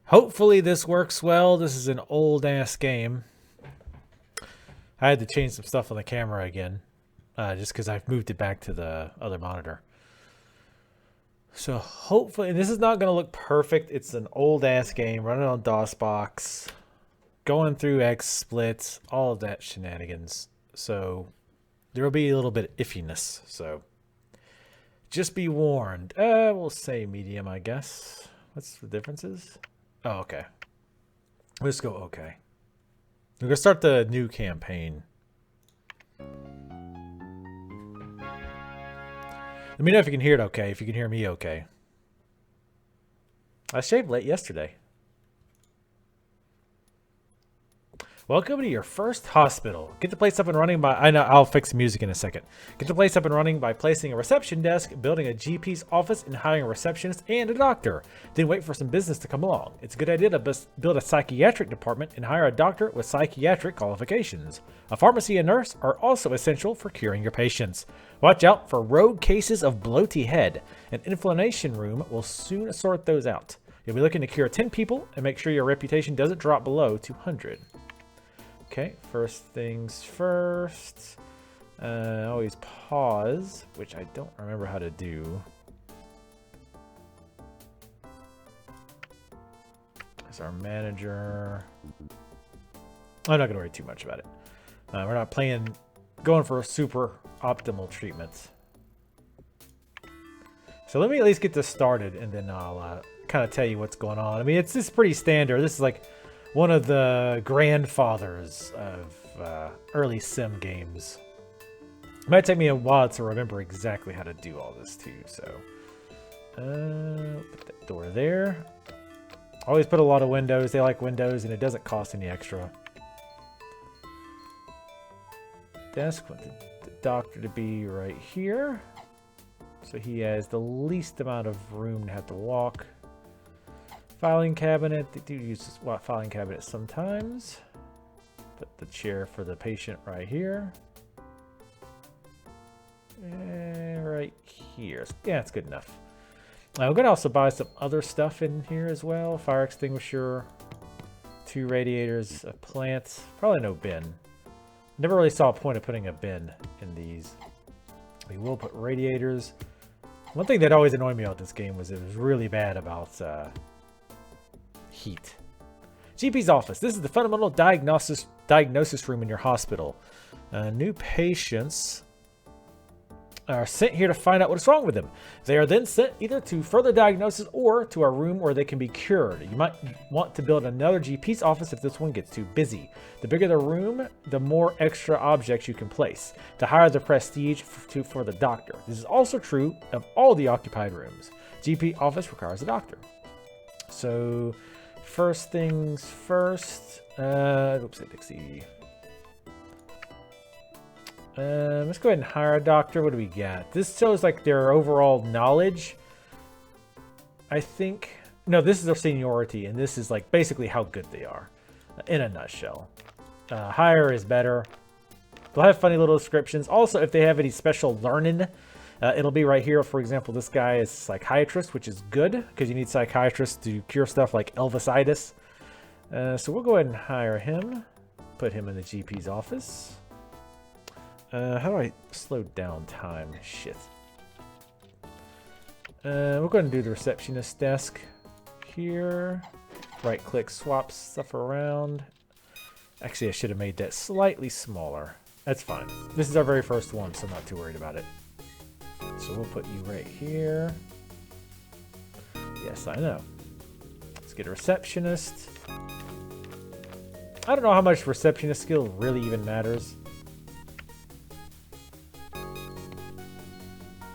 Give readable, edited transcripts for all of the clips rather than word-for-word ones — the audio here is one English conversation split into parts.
Hopefully this works well. This is an old-ass game. I had to change some stuff on the camera again, just because I've moved it back to the other monitor. So hopefully, and this is not going to look perfect. It's an old-ass game running on DOSBox, going through XSplits, all of that shenanigans. So there will be a little bit of iffiness. So just be warned. We'll say medium, I guess. What's the differences? Oh, okay. Let's go okay. We're going to start the new campaign. Let me know if you can hear it okay, if you can hear me okay. I shaved late yesterday. Welcome to your first hospital. Get the place up and running by... I know, I'll fix the music in a second. Get the place up and running by placing a reception desk, building a GP's office, and hiring a receptionist and a doctor. Then wait for some business to come along. It's a good idea to build a psychiatric department and hire a doctor with psychiatric qualifications. A pharmacy and nurse are also essential for curing your patients. Watch out for rogue cases of bloaty head. An inflammation room will soon sort those out. You'll be looking to cure 10 people and make sure your reputation doesn't drop below 200. Okay, first things first. Always pause, which I don't remember how to do. As our manager. I'm not going to worry too much about it. We're not going for a super optimal treatment. So let me at least get this started, and then I'll kind of tell you what's going on. I mean, it's just pretty standard. This is like one of the grandfathers of early sim games. It might take me a while to remember exactly how to do all this too, so. Put that door there. Always put a lot of windows. They like windows, and it doesn't cost any extra. Desk, want the doctor to be right here. So he has the least amount of room to have to walk. Filing cabinet, they do use this filing cabinet sometimes. Put the chair for the patient right here. And right here. Yeah, it's good enough. We're going to also buy some other stuff in here as well. Fire extinguisher, 2 radiators, a plant, probably no bin. Never really saw a point of putting a bin in these. We will put radiators. One thing that always annoyed me about this game was it was really bad about heat. GP's office. This is the fundamental diagnosis room in your hospital. New patients are sent here to find out what is wrong with them. They are then sent either to further diagnosis or to a room where they can be cured. You might want to build another GP's office if this one gets too busy. The bigger the room, the more extra objects you can place. The higher the prestige for the doctor. This is also true of all the occupied rooms. GP office requires a doctor. So, first things first. Oops, I fixed the... let's go ahead and hire a doctor. What do we got? This shows like their overall knowledge. I think... No, this is their seniority, and this is like basically how good they are. In a nutshell. Higher is better. They'll have funny little descriptions. Also, if they have any special learning, it'll be right here. For example, this guy is psychiatrist, which is good, because you need psychiatrists to cure stuff like Elvisitis. So we'll go ahead and hire him. Put him in the GP's office. How do I slow down time? Shit. We're going to do the receptionist desk here. Right click, swap stuff around. Actually, I should have made that slightly smaller. That's fine. This is our very first one, so I'm not too worried about it. So we'll put you right here. Yes, I know. Let's get a receptionist. I don't know how much receptionist skill really even matters.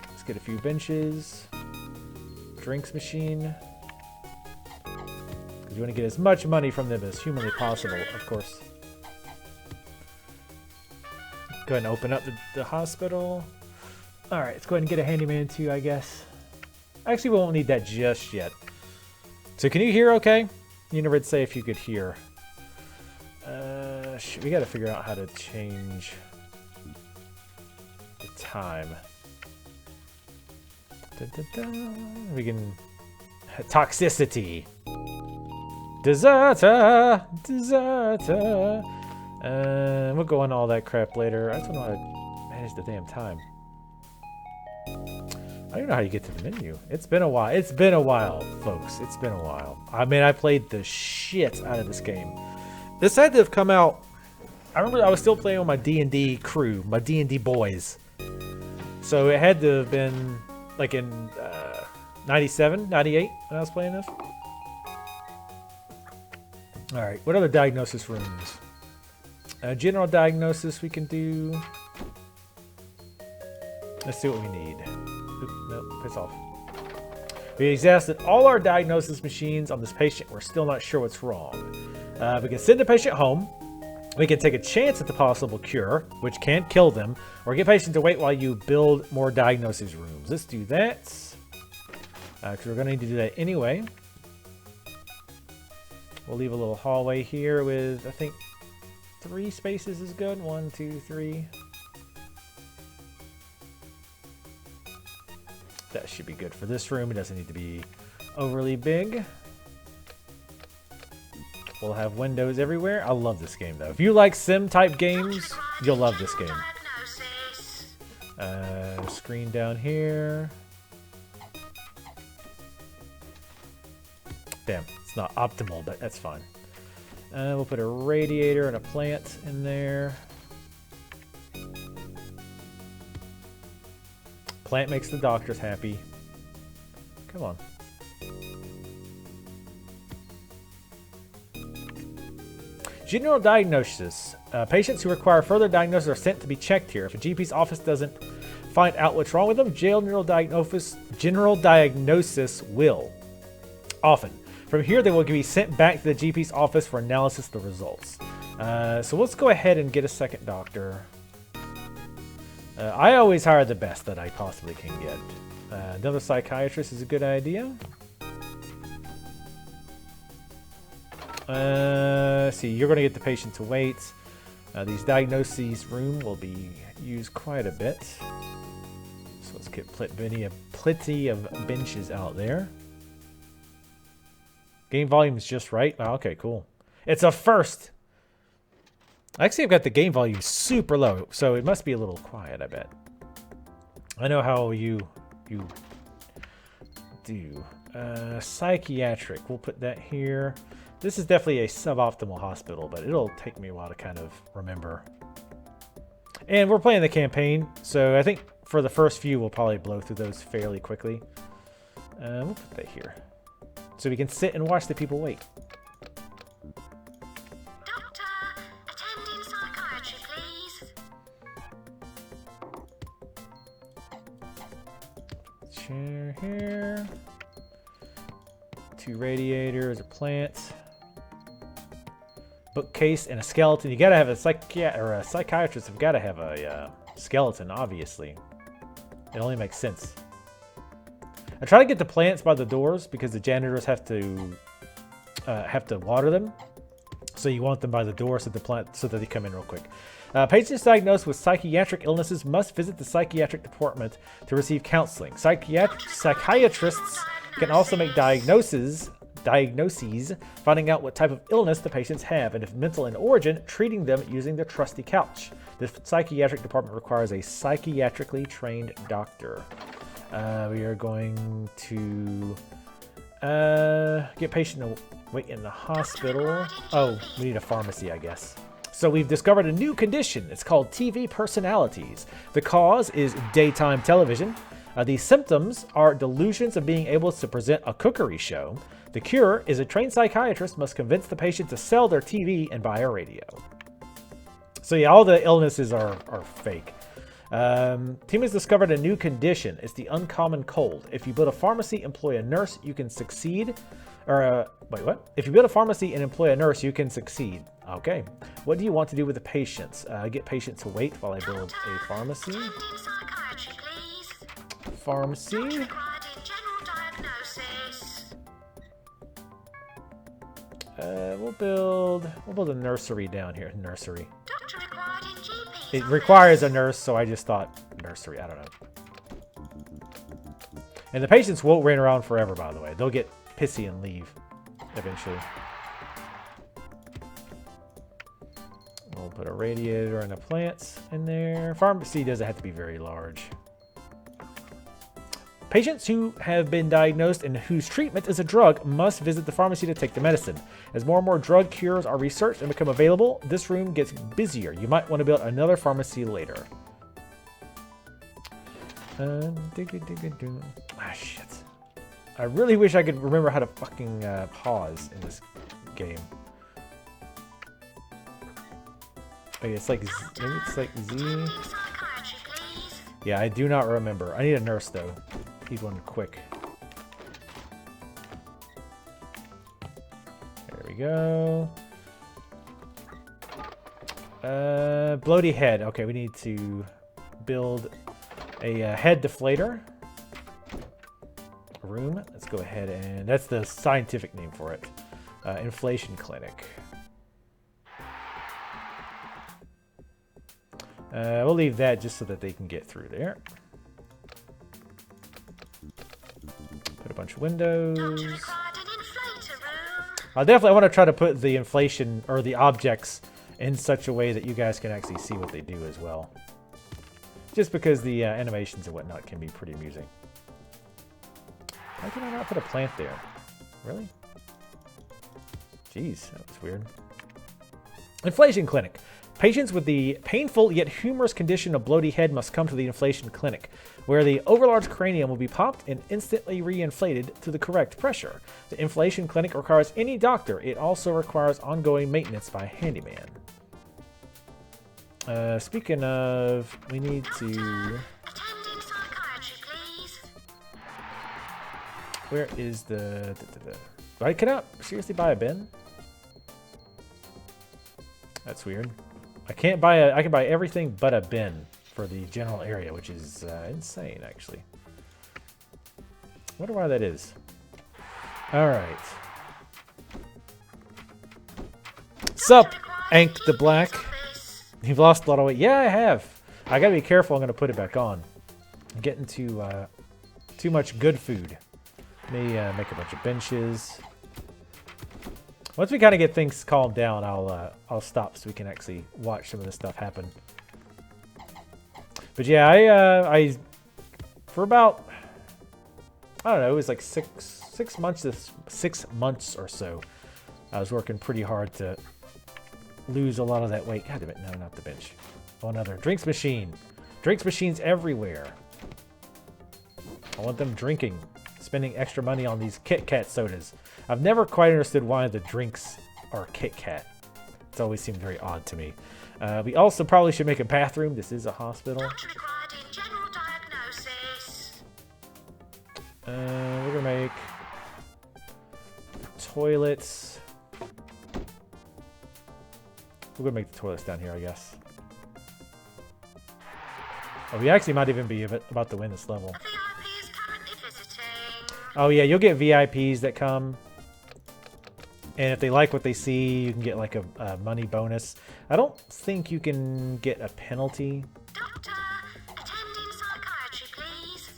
Let's get a few benches. Drinks machine. Because you want to get as much money from them as humanly possible, of course. Go ahead and open up the hospital. Alright, let's go ahead and get a handyman too, I guess. Actually, we won't need that just yet. So can you hear okay? You never did say if you could hear. We gotta figure out how to change the time. We can Toxicity. Deserter. Deserter. We'll go on all that crap later. I just don't know how to manage the damn time. I don't know how you get to the menu. It's been a while. It's been a while, folks. It's been a while. I mean, I played the shit out of this game. This had to have come out. I remember I was still playing with my D&D crew, my D&D boys. So it had to have been like in 97, 98 when I was playing this. All right, what other diagnosis rooms? General diagnosis we can do. Let's see what we need. Oop, nope, piss off. We exhausted all our diagnosis machines on this patient. We're still not sure what's wrong. We can send the patient home. We can take a chance at the possible cure, which can't kill them, or get patient to wait while you build more diagnosis rooms. Let's do that. Because we're going to need to do that anyway. We'll leave a little hallway here with, I think, 3 spaces is good. 1, 2, 3. That should be good for this room. It doesn't need to be overly big. We'll have windows everywhere. I love this game, though. If you like sim-type games, you'll love this game. Screen down here. Damn, it's not optimal, but that's fine. We'll put a radiator and a plant in there. Plant makes the doctors happy. Come on. General diagnosis. Patients who require further diagnosis are sent to be checked here. If a GP's office doesn't find out what's wrong with them, general diagnosis will. Often. From here, they will be sent back to the GP's office for analysis of the results. So let's go ahead and get a second doctor. I always hire the best that I possibly can get. Another psychiatrist is a good idea. See, you're going to get the patient to wait. These diagnoses room will be used quite a bit. So let's get plenty of benches out there. Game volume is just right. Oh, okay, cool. It's a first. Actually, I've got the game volume super low, so it must be a little quiet, I bet. I know how you do. Psychiatric, we'll put that here. This is definitely a suboptimal hospital, but it'll take me a while to kind of remember. And we're playing the campaign, so I think for the first few, we'll probably blow through those fairly quickly. We'll put that here. So we can sit and watch the people wait. Doctor, attending psychiatry, please. Chair here. 2 radiators, a plant. Bookcase and a skeleton. You gotta have a psychiatrist have gotta have a skeleton, obviously. It only makes sense. I try to get the plants by the doors because the janitors have to water them. So you want them by the door so that they come in real quick. Patients diagnosed with psychiatric illnesses must visit the psychiatric department to receive counseling. Psychiatrists can also make diagnoses, finding out what type of illness the patients have, and if mental in origin, treating them using the trusty couch. The psychiatric department requires a psychiatrically trained doctor. We are going to get patient to wait in the hospital. Oh, we need a pharmacy, I guess. So we've discovered a new condition. It's called TV personalities. The cause is daytime television. The symptoms are delusions of being able to present a cookery show. The cure is a trained psychiatrist must convince the patient to sell their TV and buy a radio. So yeah, all the illnesses are fake. Team has discovered a new condition. It's the uncommon cold. If you build a pharmacy, employ a nurse, you can succeed. Wait, what? If you build a pharmacy and employ a nurse, you can succeed. Okay. What do you want to do with the patients? Get patients to wait while I build a pharmacy. Pharmacy. We'll build a nursery down here. Nursery. It requires a nurse, so I just thought nursery. I don't know. And the patients won't reign around forever, by the way. They'll get pissy and leave eventually. We'll put a radiator and a plant in there. Pharmacy doesn't have to be very large. Patients who have been diagnosed and whose treatment is a drug must visit the pharmacy to take the medicine. As more and more drug cures are researched and become available, this room gets busier. You might want to build another pharmacy later. Ah, shit. I really wish I could remember how to fucking pause in this game. Okay, it's like maybe it's like Z. Psychiatry, please. Yeah, I do not remember. I need a nurse though. Need one quick. There we go. Bloaty head. Okay, we need to build a head deflator room. Let's go ahead and that's the scientific name for it. Inflation clinic. We'll leave that just so that they can get through there. Put a bunch of windows. Doctor required an inflator room. I definitely want to try to put the inflation or the objects in such a way that you guys can actually see what they do as well. Just because the animations and whatnot can be pretty amusing. Why can I not put a plant there? Really? Jeez, that was weird. Inflation clinic. Patients with the painful yet humorous condition of bloaty head must come to the inflation clinic, where the overlarge cranium will be popped and instantly reinflated to the correct pressure. The inflation clinic requires any doctor. It also requires ongoing maintenance by a handyman. Speaking of, we need to... Attending psychiatry, please. Where is the... Do I cannot seriously buy a bin? That's weird. I can't buy a... I can buy everything but a bin for the general area, which is insane, actually. Wonder why that is. Alright. Sup, Ank the Black. You've lost a lot of weight. Yeah, I have. I gotta be careful. I'm gonna put it back on. I'm getting too much good food. Let me make a bunch of benches. Once we kind of get things calmed down, I'll stop so we can actually watch some of this stuff happen. But yeah, I for about I don't know, it was like six months or so. I was working pretty hard to lose a lot of that weight. God damn it, no, not the bench. Oh, another drinks machine. Drinks machines everywhere. I want them drinking, spending extra money on these Kit Kat sodas. I've never quite understood why the drinks are Kit Kat. It's always seemed very odd to me. We also probably should make a bathroom. This is a hospital. Doctor required in general diagnosis. We're gonna make toilets. We're gonna make the toilets down here, I guess. Oh, we actually might even be about to win this level. A VIP is currently visiting. Oh yeah, you'll get VIPs that come. And if they like what they see, you can get like a money bonus. I don't think you can get a penalty. Doctor, attending psychiatry, please.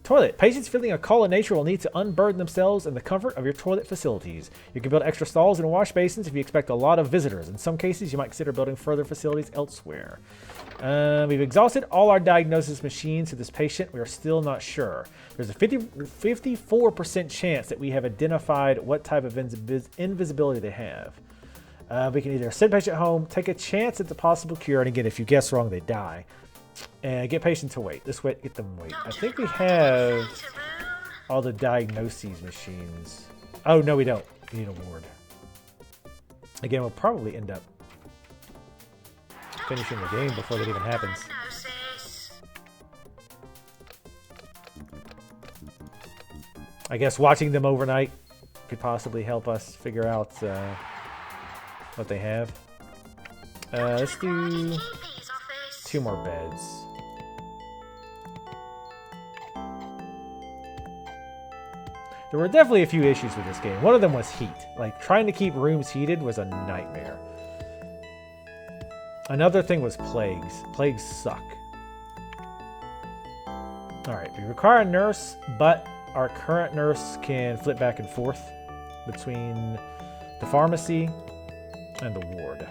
Toilet. Patients feeling a call of nature will need to unburden themselves in the comfort of your toilet facilities. You can build extra stalls and wash basins if you expect a lot of visitors. In some cases, you might consider building further facilities elsewhere. We've exhausted all our diagnosis machines to this patient. We are still not sure. There's a 54% chance that we have identified what type of invisibility they have. We can either send patient home, take a chance at the possible cure, and again, if you guess wrong, they die. And get patient to wait. This way, get them wait. I think we have all the diagnoses machines. Oh, no, we don't. We need a ward. Again, we'll probably end up finishing the game before that even happens. I guess watching them overnight could possibly help us figure out what they have. Let's do 2 more beds. There were definitely a few issues with this game. One of them was heat. Like, trying to keep rooms heated was a nightmare. Another thing was plagues. Plagues suck. All right, we require a nurse, but our current nurse can flip back and forth between the pharmacy and the ward.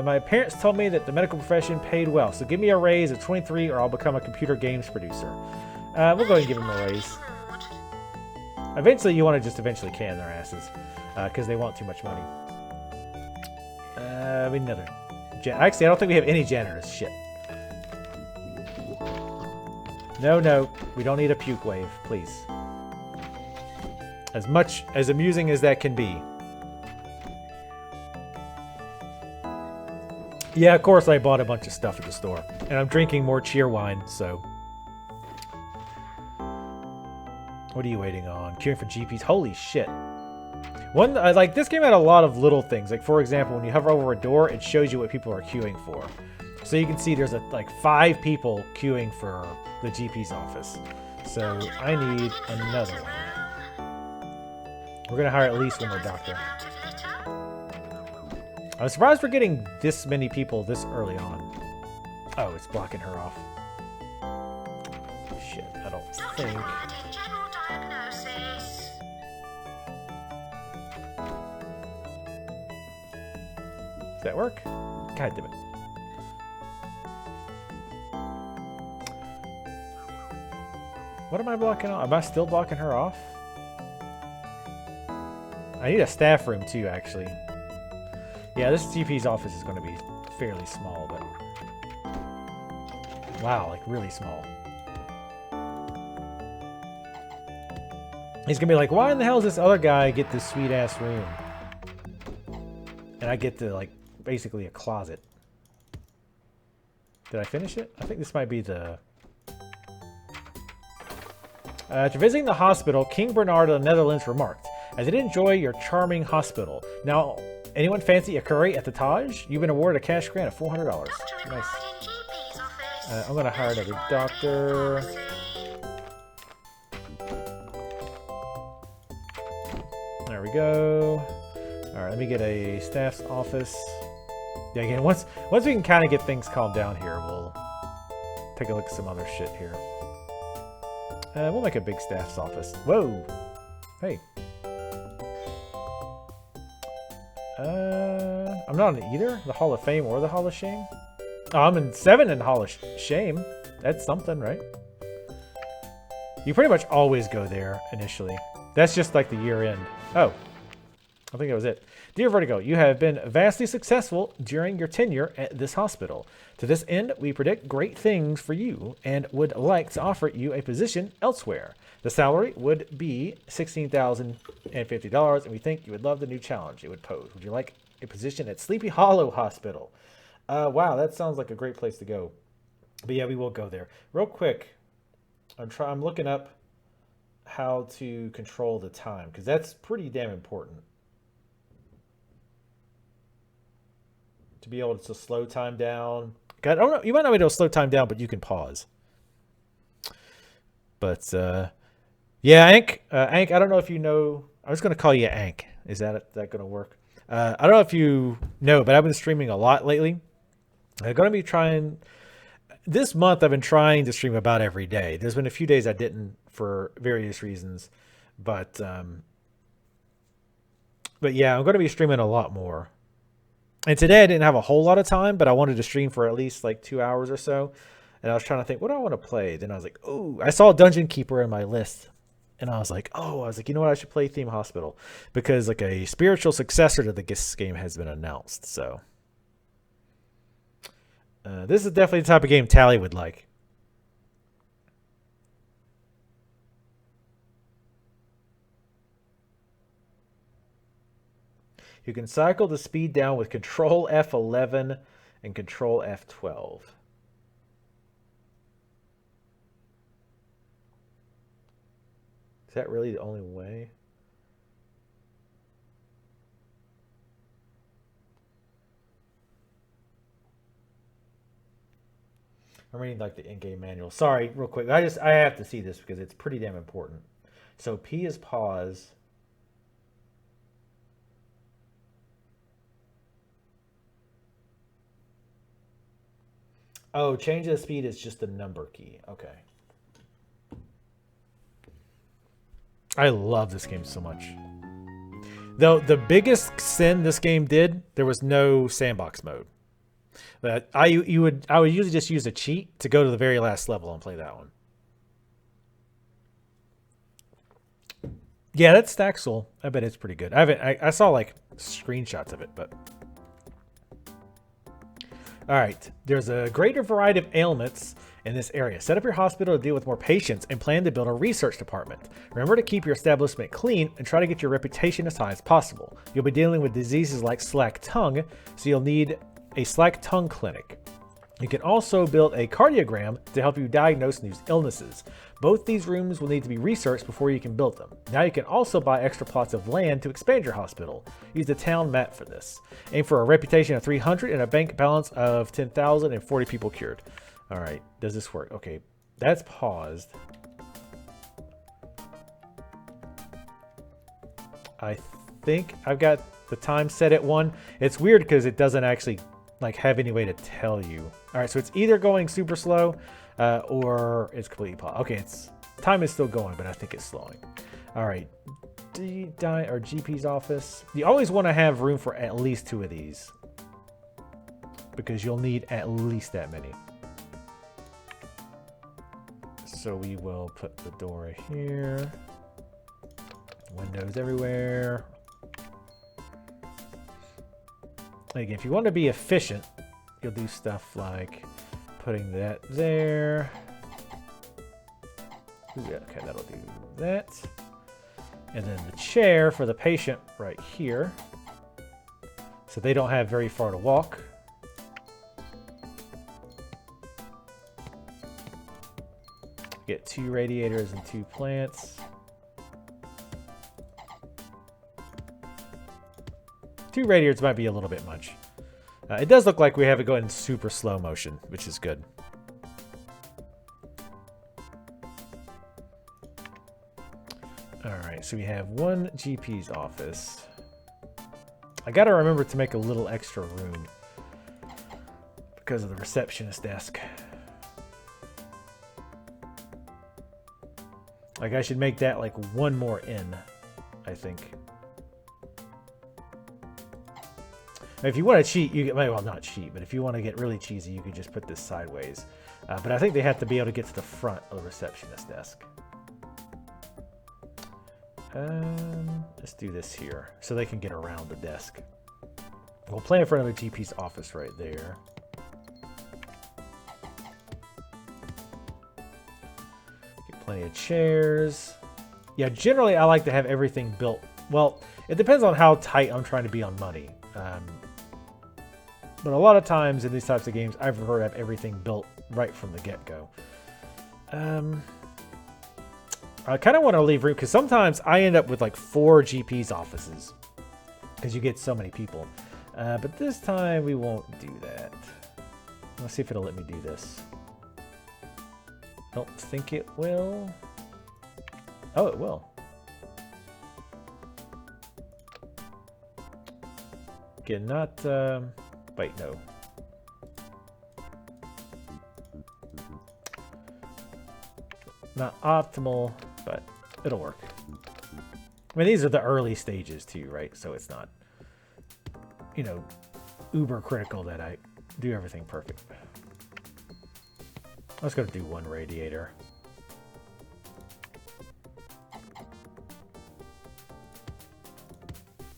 My parents told me that the medical profession paid well, so give me a raise at 23 or I'll become a computer games producer. We'll go ahead and give them a raise. Eventually, you want to just eventually can their asses, because they want too much money. We need another. Actually, I don't think we have any janitors. Shit. No, we don't need a puke wave, please. As much as amusing as that can be. Yeah, of course I bought a bunch of stuff at the store. And I'm drinking more cheer wine, so... What are you waiting on? Queuing for GPs? Holy shit. Like, this game had a lot of little things. Like, for example, when you hover over a door, it shows you what people are queuing for. So you can see there's, like, 5 people queuing for the GP's office. So I need another one. We're going to hire at least one more doctor. I'm surprised we're getting this many people this early on. Oh, it's blocking her off. Shit, I don't think... Does that work? God damn it. What am I blocking off? Am I still blocking her off? I need a staff room too, actually. Yeah, this GP's office is going to be fairly small, but... Wow, like really small. He's going to be like, why in the hell does this other guy get this sweet-ass room? And I get to, like, basically a closet. Did I finish it? I think this might be the... After visiting the hospital, King Bernard of the Netherlands remarked, I did enjoy your charming hospital. Now... Anyone fancy a curry at the Taj? You've been awarded a cash grant of $400. Nice. I'm going to hire another doctor. There we go. Alright, let me get a staff's office. Yeah, again, once we can kind of get things calmed down here, we'll take a look at some other shit here. We'll make a big staff's office. Whoa! Hey. I'm not in either the Hall of Fame or the Hall of Shame. Oh, I'm in 7 in Hall of Shame. That's something, right? You pretty much always go there initially. That's just like the year end. Oh, I think that was it. Dear Vertigo, you have been vastly successful during your tenure at this hospital. To this end, we predict great things for you and would like to offer you a position elsewhere. The salary would be $16,050, and we think you would love the new challenge it would pose. Would you like a position at Sleepy Hollow Hospital? Wow, that sounds like a great place to go. But yeah, we will go there. Real quick, I'm looking up how to control the time, because that's pretty damn important. To be able to slow time down. God, I don't know. You might not be able to slow time down, but you can pause. But yeah, Ank. Ank, I don't know if you know. I was going to call you Ank. Is that going to work? I don't know if you know, but I've been streaming a lot lately. I'm going to be trying. This month, I've been trying to stream about every day. There's been a few days I didn't for various reasons, but yeah, I'm going to be streaming a lot more. And today I didn't have a whole lot of time, but I wanted to stream for at least like 2 hours or so. And I was trying to think, what do I want to play? Then I was like, oh, I saw Dungeon Keeper in my list. And I was like, you know what? I should play Theme Hospital. Because like a spiritual successor to this game has been announced. So this is definitely the type of game Tally would like. You can cycle the speed down with Control F11 and Control F12. Is that really the only way? I'm reading like the in-game manual. Sorry, real quick. I have to see this because it's pretty damn important. So P is pause. Oh, change the speed is just the number key. Okay. I love this game so much. Though the biggest sin this game did, there was no sandbox mode. But I would usually just use a cheat to go to the very last level and play that one. Yeah, that's Staxel. I bet it's pretty good. I saw like screenshots of it, but all right. There's a greater variety of ailments in this area. Set up your hospital to deal with more patients and plan to build a research department. Remember to keep your establishment clean and try to get your reputation as high as possible. You'll be dealing with diseases like slack tongue, so you'll need a slack tongue clinic. You can also build a cardiogram to help you diagnose these illnesses. Both these rooms will need to be researched before you can build them. Now you can also buy extra plots of land to expand your hospital. Use the town map for this. Aim for a reputation of 300 and a bank balance of 10,000 and 40 people cured. All right, does this work? Okay, that's paused. I think I've got the time set at 1. It's weird because it doesn't actually like have any way to tell you. All right, so it's either going super slow or it's completely paused. Okay, it's time is still going, but I think it's slowing. All right, or GP's office. You always want to have room for at least 2 of these because you'll need at least that many. So we will put the door here. Windows everywhere. Again, if you want to be efficient, you'll do stuff like putting that there. Ooh, yeah, okay, that'll do that. And then the chair for the patient right here. So they don't have very far to walk. Get 2 radiators and 2 plants. 2 radiators might be a little bit much. It does look like we have it going in super slow motion, which is good. All right, so we have 1 GP's office. I got to remember to make a little extra room because of the receptionist desk. Like I should make that like 1 more in, I think. If you want to cheat, you get, well, not cheat, but if you want to get really cheesy, you could just put this sideways. But I think they have to be able to get to the front of the receptionist desk. Let's do this here so they can get around the desk. We'll plan for another GP's office right there. Get plenty of chairs. Yeah, generally I like to have everything built. Well, it depends on how tight I'm trying to be on money. But a lot of times in these types of games, I prefer to have everything built right from the get-go. I kind of want to leave room because sometimes I end up with like 4 GP's offices because you get so many people. But this time we won't do that. Let's see if it'll let me do this. Don't think it will. Oh, it will. Again, not... wait, no. Not optimal, but it'll work. I mean, these are the early stages too, right? So it's not, you know, uber critical that I do everything perfect. I was going to do 1 radiator.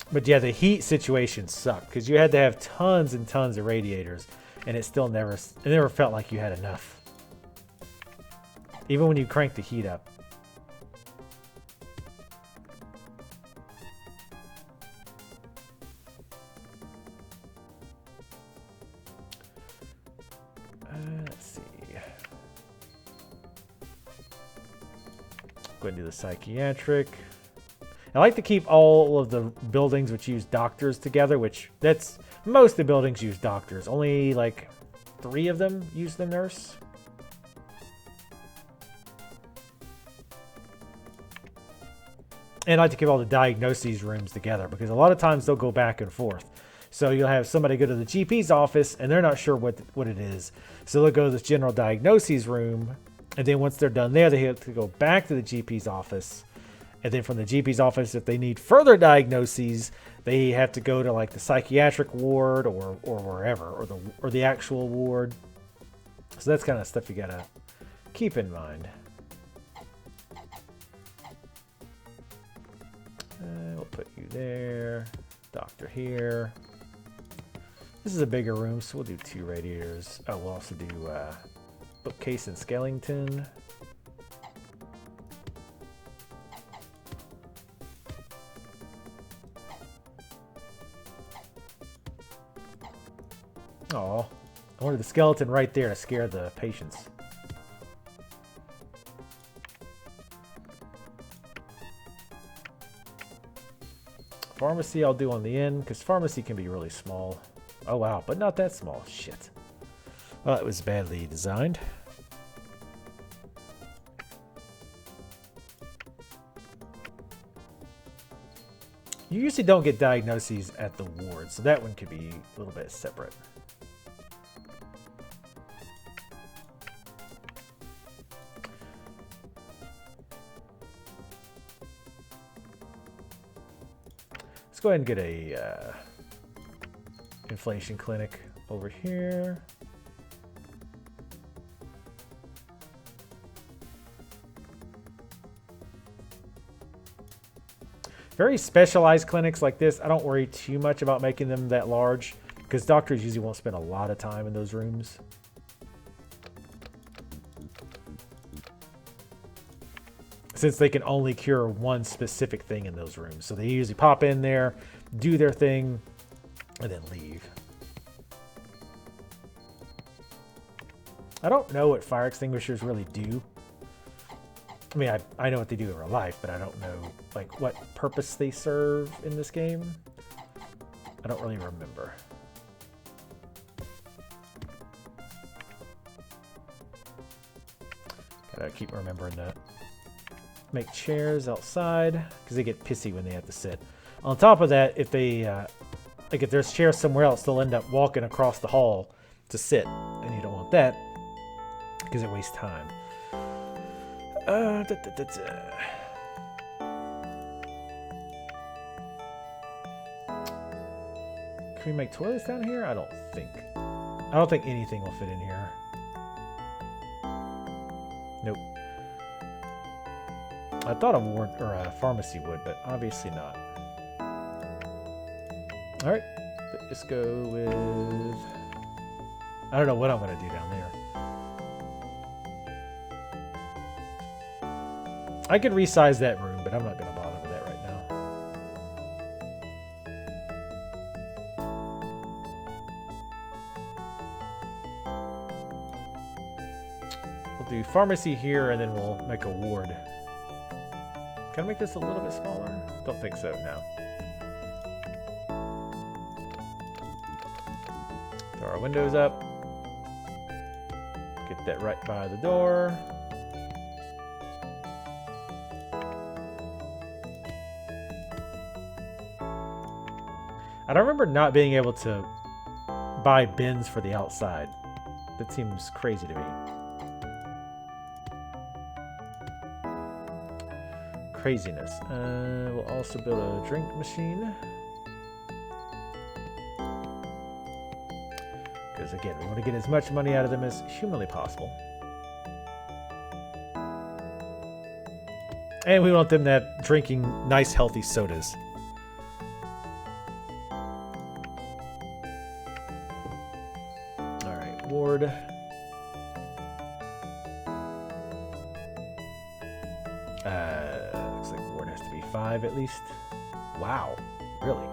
But yeah, the heat situation sucked because you had to have tons and tons of radiators, and it never felt like you had enough. Even when you crank the heat up. Let's see. Go ahead and do the psychiatric. I like to keep all of the buildings which use doctors together, which that's most of the buildings use doctors. Only like 3 of them use the nurse. And I like to keep all the diagnoses rooms together because a lot of times they'll go back and forth. So you'll have somebody go to the GP's office and they're not sure what it is. So they'll go to this general diagnoses room, and then once they're done there, they have to go back to the GP's office. And then from the GP's office, if they need further diagnoses, they have to go to like the psychiatric ward or wherever, or the actual ward. So that's kind of stuff you gotta keep in mind. We'll put you there. Doctor here. This is a bigger room, so we'll do 2 radiators. Oh, we'll also do bookcase and skeleton. Oh, I wanted the skeleton right there to scare the patients. Pharmacy I'll do on the end, because pharmacy can be really small. Oh wow, but not that small. Shit. Well, it was badly designed. You usually don't get diagnoses at the ward, so that one could be a little bit separate. Let's go ahead and get a inflation clinic over here. Very specialized clinics like this, I don't worry too much about making them that large, because doctors usually won't spend a lot of time in those rooms. Since they can only cure one specific thing in those rooms. So they usually pop in there, do their thing, and then leave. I don't know what fire extinguishers really do. I mean, I know what they do in real life, but I don't know like what purpose they serve in this game. I don't really remember. Gotta keep remembering that. Make chairs outside because they get pissy when they have to sit. On top of that, if they like if there's chairs somewhere else, they'll end up walking across the hall to sit, and you don't want that because it wastes time. Can we make toilets down here? I don't think anything will fit in here. Nope. I thought a ward or a pharmacy would, but obviously not. All right, let's go with. I don't know what I'm gonna do down there. I could resize that room, but I'm not gonna bother with that right now. We'll do pharmacy here, and then we'll make a ward. Can I make this a little bit smaller? Don't think so, no. Throw our windows up. Get that right by the door. I don't remember not being able to buy bins for the outside. That seems crazy to me. Craziness. We'll also build a drink machine. Because again, we want to get as much money out of them as humanly possible. And we want them to have drinking nice, healthy sodas. Alright, ward. Looks like ward has to be 5 at least. Wow, really?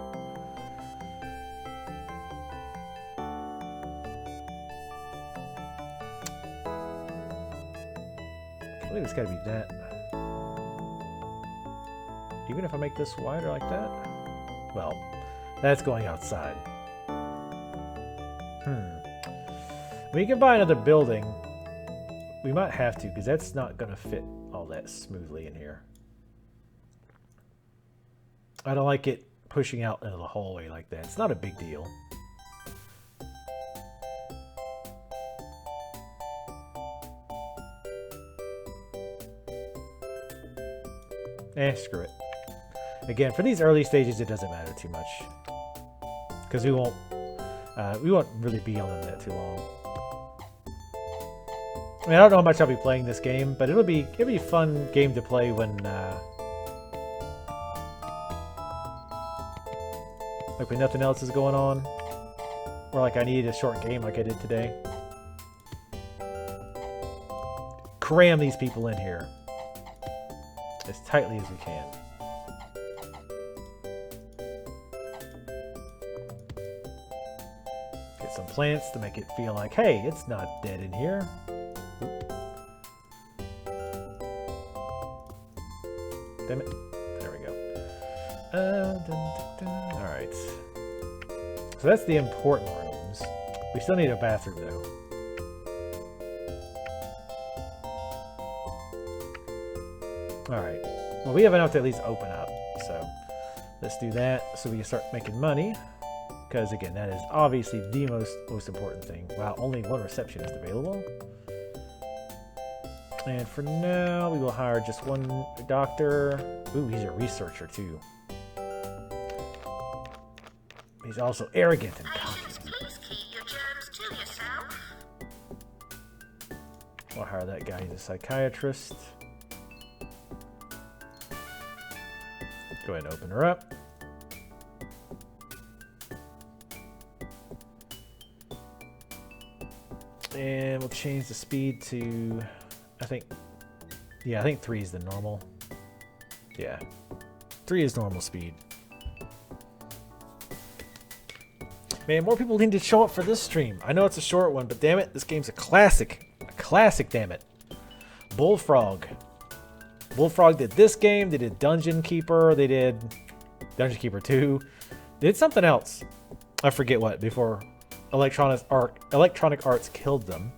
I believe it's gotta be that. Even if I make this wider like that? Well, that's going outside. We can buy another building. We might have to, because that's not going to fit all that smoothly in here. I don't like it pushing out into the hallway like that. It's not a big deal. Screw it. Again, for these early stages, it doesn't matter too much because we won't really be on them that too long. I mean, I don't know how much I'll be playing this game, but it'll be a fun game to play when like when nothing else is going on, or like I need a short game like I did today. Cram these people in here as tightly as we can. Get some plants to make it feel like, hey, it's not dead in here. Damn it. There we go. Alright. So that's the important rooms. We still need a bathroom though. Alright. Well, we have enough to at least open up. So let's do that so we can start making money. Because again, that is obviously the most important thing. Wow, only one receptionist available. And for now, we will hire just one doctor. Ooh, he's a researcher too. He's also arrogant and cocky. Please keep your germs to yourself. We'll hire that guy. He's a psychiatrist. Go ahead and open her up. And we'll change the speed to, I think 3 is the normal. Yeah, 3 is normal speed. Man, more people need to show up for this stream. I know it's a short one, but damn it, this game's a classic. A classic, damn it. Bullfrog. Bullfrog did this game, they did Dungeon Keeper, they did Dungeon Keeper 2. They did something else. I forget what, before Electronic Arts killed them.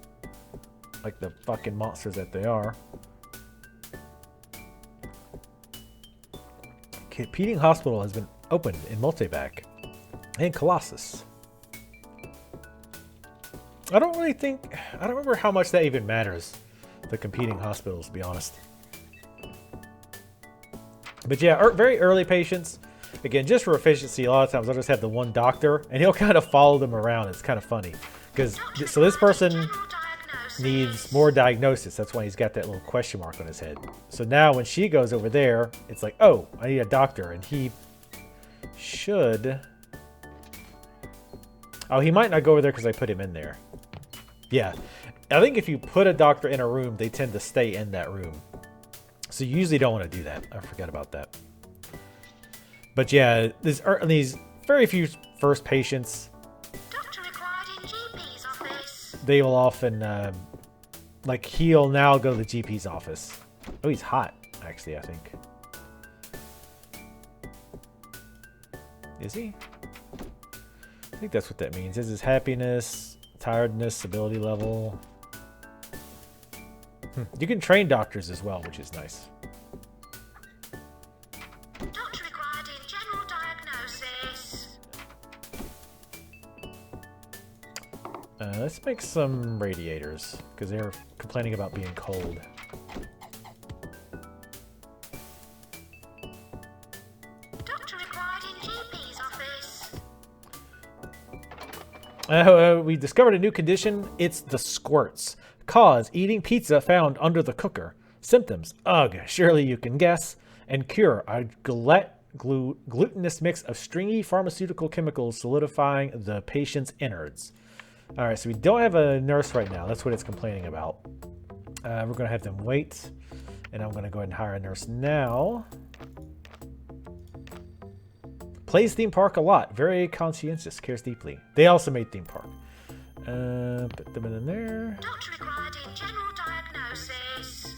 Like the fucking monsters that they are. Competing Hospital has been opened in Multivac and Colossus. I don't remember how much that even matters, the competing hospitals, to be honest. But yeah, very early patients. Again, just for efficiency, a lot of times I'll just have the one doctor, and he'll kind of follow them around. It's kind of funny. So this person needs more diagnosis. That's why he's got that little question mark on his head. So now when she goes over there, it's like, oh, I need a doctor. And he should... Oh, he might not go over there because I put him in there. Yeah. I think if you put a doctor in a room, they tend to stay in that room. So you usually don't want to do that. I forgot about that. But yeah, these very few first patients, Doctor required in GP's office. they will often, like he'll now go to the GP's office. Oh, he's hot, actually, I think. Is he? I think that's what that means. This is happiness, tiredness, ability level. You can train doctors as well, which is nice. Doctor required in general diagnosis. Let's make some radiators, because they're complaining about being cold. Doctor required in GP's office. We discovered a new condition. It's the squirts. Cause, eating pizza found under the cooker. Symptoms, ugh, surely you can guess. And cure, a glutinous mix of stringy pharmaceutical chemicals solidifying the patient's innards. Alright, so we don't have a nurse right now. That's what it's complaining about. We're going to have them wait. And I'm going to go ahead and hire a nurse now. Plays theme park a lot. Very conscientious. Cares deeply. They also made theme park. Put them in there. Doctor required in general diagnosis.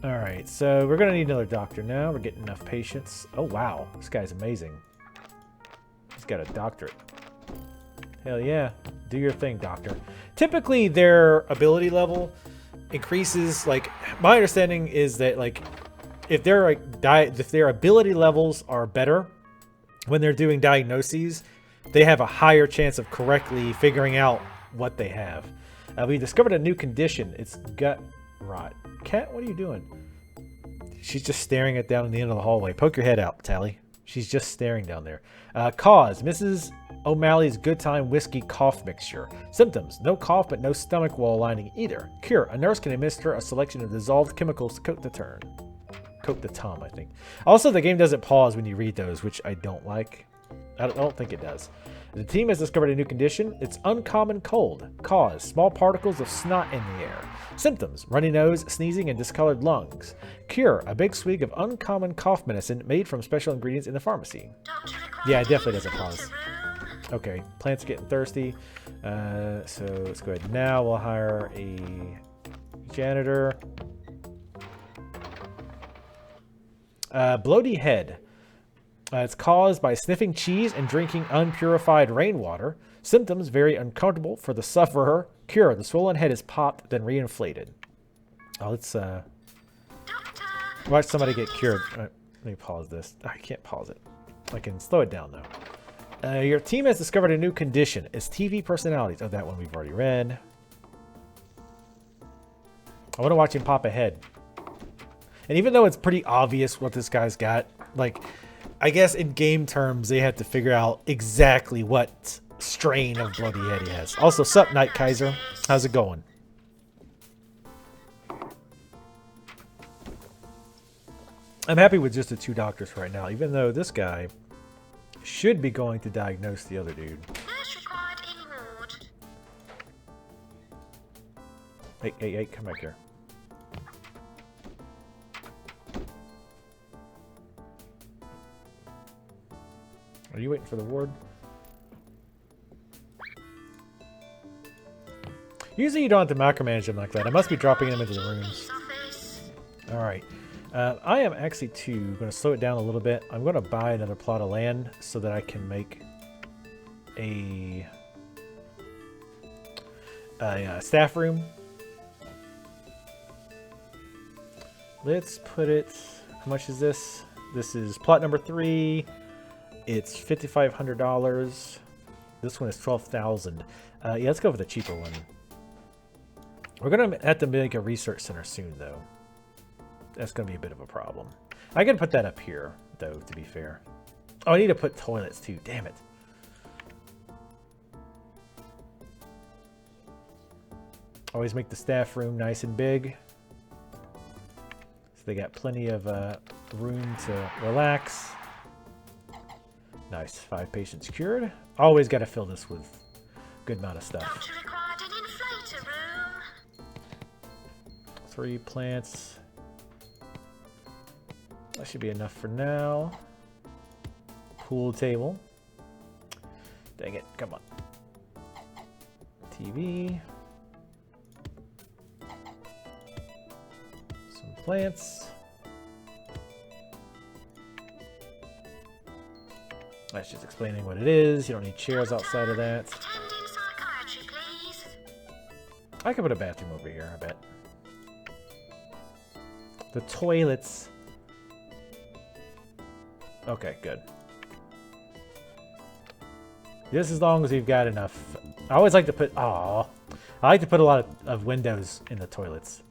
Alright, so we're going to need another doctor now. We're getting enough patients. Oh, wow. This guy's amazing. He's got a doctorate. Hell yeah. Do your thing, doctor. Typically, their ability level increases. Like, my understanding is that, like, if their ability levels are better, when they're doing diagnoses, they have a higher chance of correctly figuring out what they have. We discovered a new condition. It's gut rot. Cat, what are you doing? She's just staring at down at the end of the hallway. Poke your head out, Tally. She's just staring down there. Cause, Mrs. O'Malley's Good Time Whiskey Cough Mixture. Symptoms, no cough but no stomach wall lining either. Cure, a nurse can administer a selection of dissolved chemicals to coat the tongue, I think. Also, the game doesn't pause when you read those, which I don't like. I don't think it does. The team has discovered a new condition. It's uncommon cold. Cause, small particles of snot in the air. Symptoms, runny nose, sneezing, and discolored lungs. Cure, a big swig of uncommon cough medicine made from special ingredients in the pharmacy. Yeah, it definitely doesn't pause. Okay, plant's getting thirsty. So let's go ahead. Now we'll hire a janitor. Bloaty head. It's caused by sniffing cheese and drinking unpurified rainwater. Symptoms, very uncomfortable for the sufferer. Cure, the swollen head is popped, then reinflated. Oh, let's watch somebody get cured. Let me pause this. I can't pause it. I can slow it down, though. Your team has discovered a new condition. It's TV personalities. Oh, that one we've already read. I want to watch him pop a head. And even though it's pretty obvious what this guy's got, like, I guess in game terms, they had to figure out exactly what strain of bloody head he has. Also, sup, Night Kaiser? How's it going? I'm happy with just the 2 doctors right now, even though this guy should be going to diagnose the other dude. Nurse required in ward. Hey, come back here. Are you waiting for the ward? Usually you don't have to micromanage them like that. I must be dropping them into the rooms. Alright. I am actually, going to slow it down a little bit. I'm going to buy another plot of land so that I can make a staff room. Let's put it... How much is this? This is plot number 3. It's $5,500. This one is $12,000. Yeah, let's go for the cheaper one. We're gonna have to make a research center soon, though. That's gonna be a bit of a problem. I can put that up here, though. To be fair. Oh, I need to put toilets too. Damn it. Always make the staff room nice and big, so they got plenty of room to relax. Nice. 5 patients cured. Always got to fill this with a good amount of stuff. Doctor required an inflator room. 3 plants. That should be enough for now. Pool table. Dang it. Come on. TV. Some plants. That's just explaining what it is. You don't need chairs outside of that. Attending psychiatry, please. I could put a bathroom over here, I bet. The toilets. Okay, good. Just as long as we've got enough. I always like to put... I like to put a lot of windows in the toilets.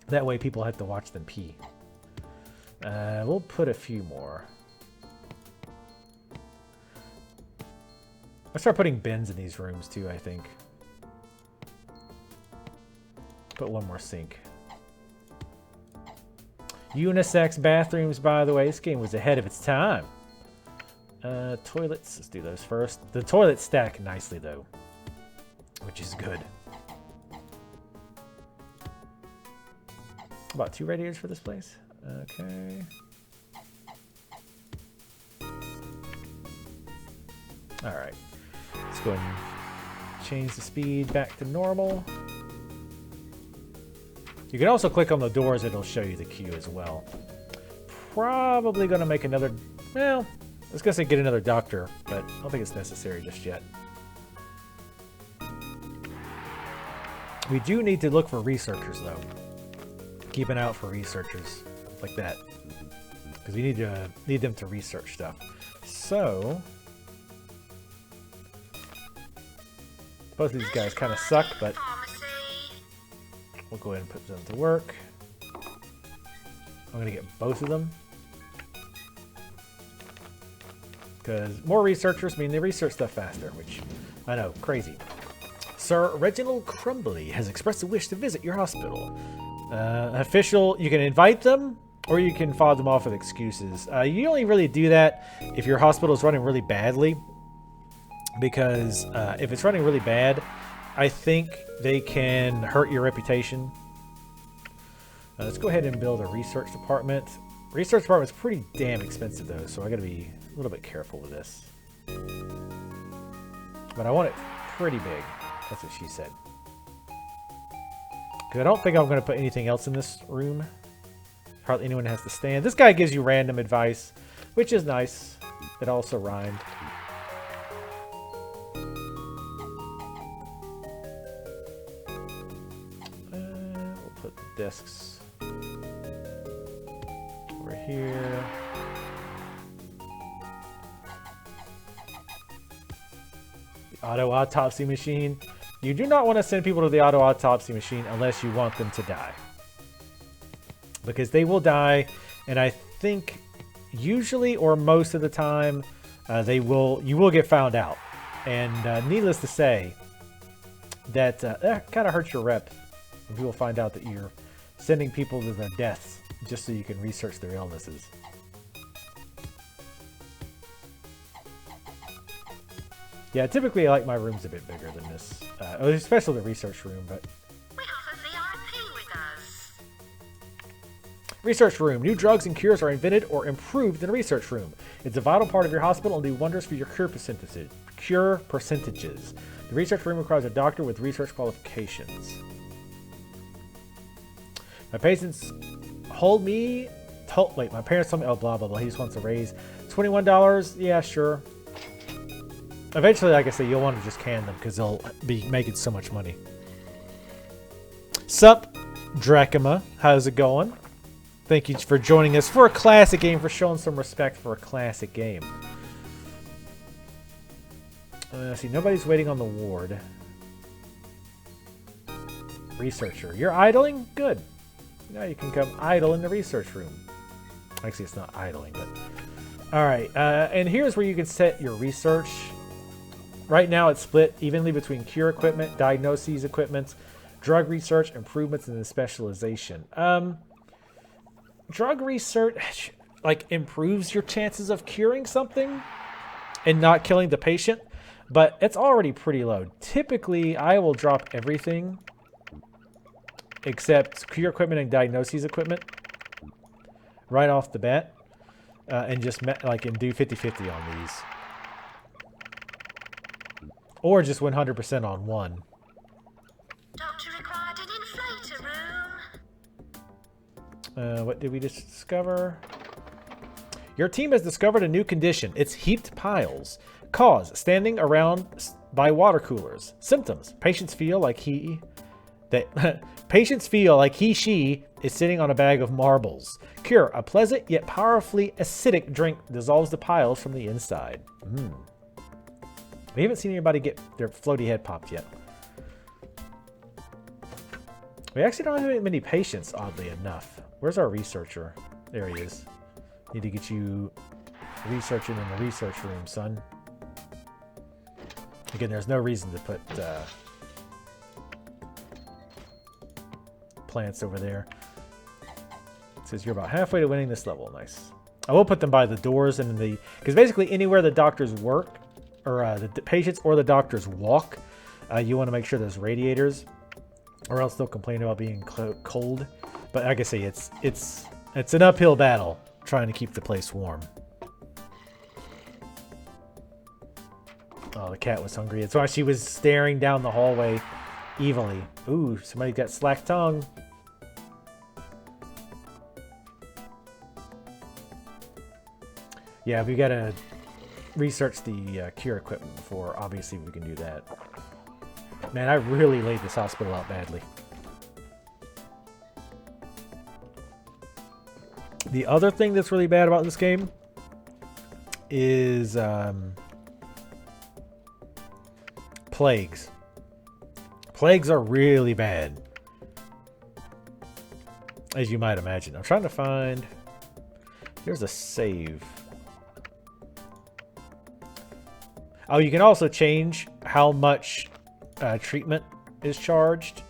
That way people have to watch them pee. We'll put a few more. I'll start putting bins in these rooms too, I think. Put one more sink. Unisex bathrooms, by the way. This game was ahead of its time. Toilets. Let's do those first. The toilets stack nicely, though, which is good. About 2 radiators for this place. Okay. All right. Let's go ahead and change the speed back to normal. You can also click on the doors. It'll show you the queue as well. Probably going to make another... Well, I was going to say get another doctor, but I don't think it's necessary just yet. We do need to look for researchers, though. Keep an eye out for researchers like that. Because because we need them to research stuff. So both of these guys kind of suck, but Pharmacy. we'll go ahead and put them to work. I'm gonna get both of them because more researchers mean they research stuff faster, which I know, crazy. Sir Reginald Crumbly has expressed a wish to visit your hospital. Official, you can invite them or you can fob them off with excuses. You only really do that if your hospital is running really badly, because if it's running really bad, I think they can hurt your reputation. Let's go ahead and build a research department. Research department's pretty damn expensive though, so I gotta be a little bit careful with this. But I want it pretty big. That's what she said. Because I don't think I'm gonna put anything else in this room. Hardly anyone has to stand. This guy gives you random advice, which is nice. It also rhymed. We'll put the desks over here. The auto autopsy machine. You do not want to send people to the auto autopsy machine unless you want them to die. Because they will die, and I think usually or most of the time you will get found out. And needless to say, that kind of hurts your rep when people find out that you're sending people to their deaths just so you can research their illnesses. Yeah, typically I like my rooms a bit bigger than this, especially the research room, but We have a VIP with us. research room. New drugs and cures are invented or improved in the research room. It's a vital part of your hospital and do wonders for your cure percentages. The research room requires a doctor with research qualifications. My patients my parents told me, oh, blah, blah, blah. He just wants a raise. $21? Yeah, sure. Eventually, like I say, you'll want to just can them because they'll be making so much money. Sup, Dracula. How's it going? Thank you for joining us for a classic game, for showing some respect for a classic game. See, nobody's waiting on the ward. Researcher. You're idling? Good. Now you can come idle in the research room. Actually, it's not idling, but... Alright, and here's where you can set your research. Right now, it's split evenly between cure equipment, diagnoses equipment, drug research, improvements, and then specialization. Drug research, like, improves your chances of curing something and not killing the patient, but it's already pretty low. Typically, I will drop everything except cure equipment and diagnoses equipment right off the bat, and just do 50-50 on these. Or just 100% on one. Doctor required an inflator room. What did we just discover? Your team has discovered a new condition. It's heaped piles. Cause: standing around by water coolers. Symptoms: patients feel like she is sitting on a bag of marbles. Cure: a pleasant yet powerfully acidic drink dissolves the piles from the inside. We haven't seen anybody get their floaty head popped yet. We actually don't have many patients, oddly enough. Where's our researcher? There he is. Need to get you researching in the research room, son. Again, there's no reason to put plants over there. It says you're about halfway to winning this level. Nice. I will put them by the doors and because basically anywhere the doctors work, or the patients or the doctors walk, you want to make sure there's radiators, or else they'll complain about being cold. But like I say, it's an uphill battle trying to keep the place warm. Oh, the cat was hungry. That's why she was staring down the hallway evilly. Ooh, somebody got slack tongue. Yeah, we gotta research the cure equipment before. Obviously, we can do that. Man, I really laid this hospital out badly. The other thing that's really bad about this game is plagues. Plagues are really bad, as you might imagine. I'm trying to find... There's a save. Oh, you can also change how much treatment is charged.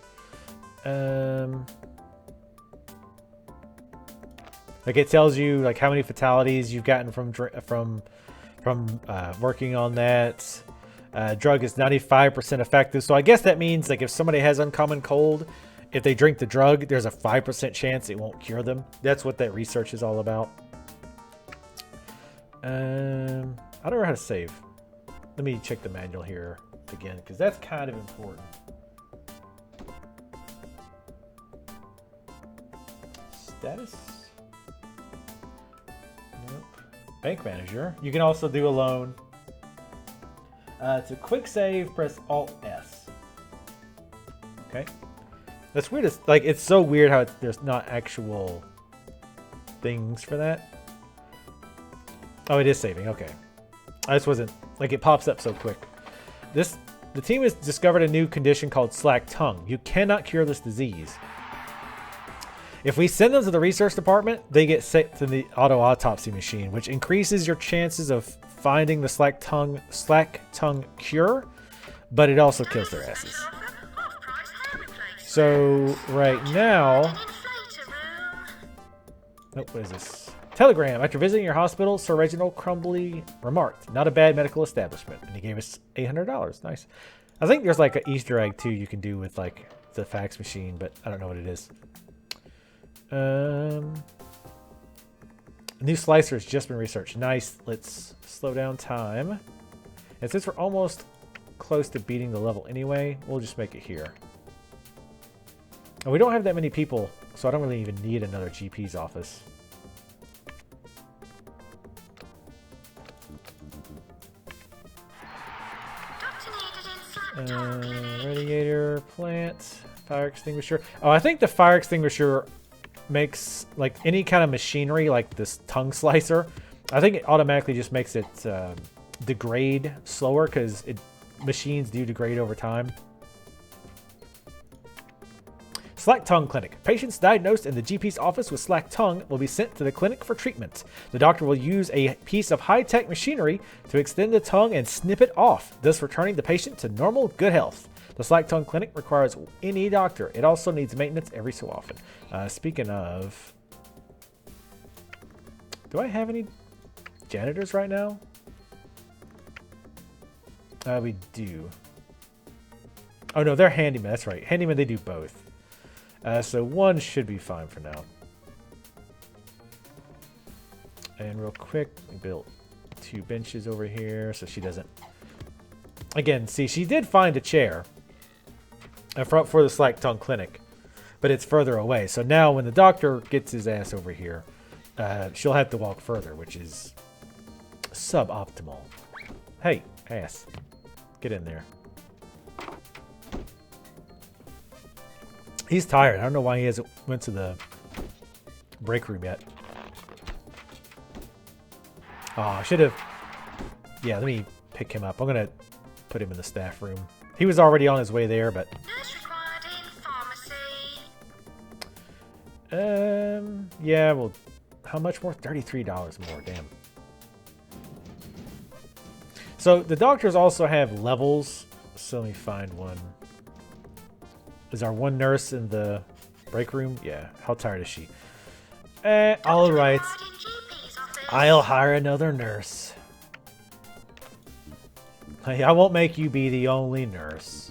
Like it tells you like how many fatalities you've gotten from working on that. Drug is 95% effective. So I guess that means like if somebody has uncommon cold, if they drink the drug, there's a 5% chance it won't cure them. That's what that research is all about. I don't know how to save. Let me check the manual here again, because that's kind of important. Status? Nope. Bank manager. You can also do a loan. To quick save, press Alt-S. Okay. That's weird. It's like it's so weird how there's not actual things for that. Oh, it is saving. Okay. I just wasn't like it pops up so quick. The team has discovered a new condition called slack tongue. You cannot cure this disease. If we send them to the research department, they get sent to the auto autopsy machine, which increases your chances of finding the slack tongue cure, but it also kills their asses. So right now, nope, what is this? Telegram. After visiting your hospital, Sir Reginald Crumbly remarked, "Not a bad medical establishment," and he gave us $800. Nice. I think there's like an Easter egg too you can do with like the fax machine, but I don't know what it is. A new slicer has just been researched. Nice. Let's slow down time. And since we're almost close to beating the level anyway, we'll just make it here. And we don't have that many people, so I don't really even need another GP's office. Radiator, plant, fire extinguisher. Oh, I think the fire extinguisher makes like any kind of machinery like this tongue slicer. I think it automatically just makes it degrade slower because machines do degrade over time. Slack tongue clinic. Patients diagnosed in the GP's office with slack tongue will be sent to the clinic for treatment. The doctor will use a piece of high-tech machinery to extend the tongue and snip it off, thus returning the patient to normal, good health. The slack tongue clinic requires any doctor. It also needs maintenance every so often. Speaking of, do I have any janitors right now? We do. Oh no, they're handymen. That's right. Handymen, they do both. So one should be fine for now. And real quick, we built 2 benches over here so she doesn't... Again, see, she did find a chair for the slack tongue clinic, but it's further away. So now when the doctor gets his ass over here, she'll have to walk further, which is suboptimal. Hey, ass. Get in there. He's tired. I don't know why he hasn't went to the break room yet. Oh, I should have... Yeah, let me pick him up. I'm going to put him in the staff room. He was already on his way there, but... Nurse required in pharmacy. Yeah, well, how much more? $33 more, damn. So the doctors also have levels. So let me find one. Is our one nurse in the break room? Yeah. How tired is she? All right. I'll hire another nurse. Hey, I won't make you be the only nurse.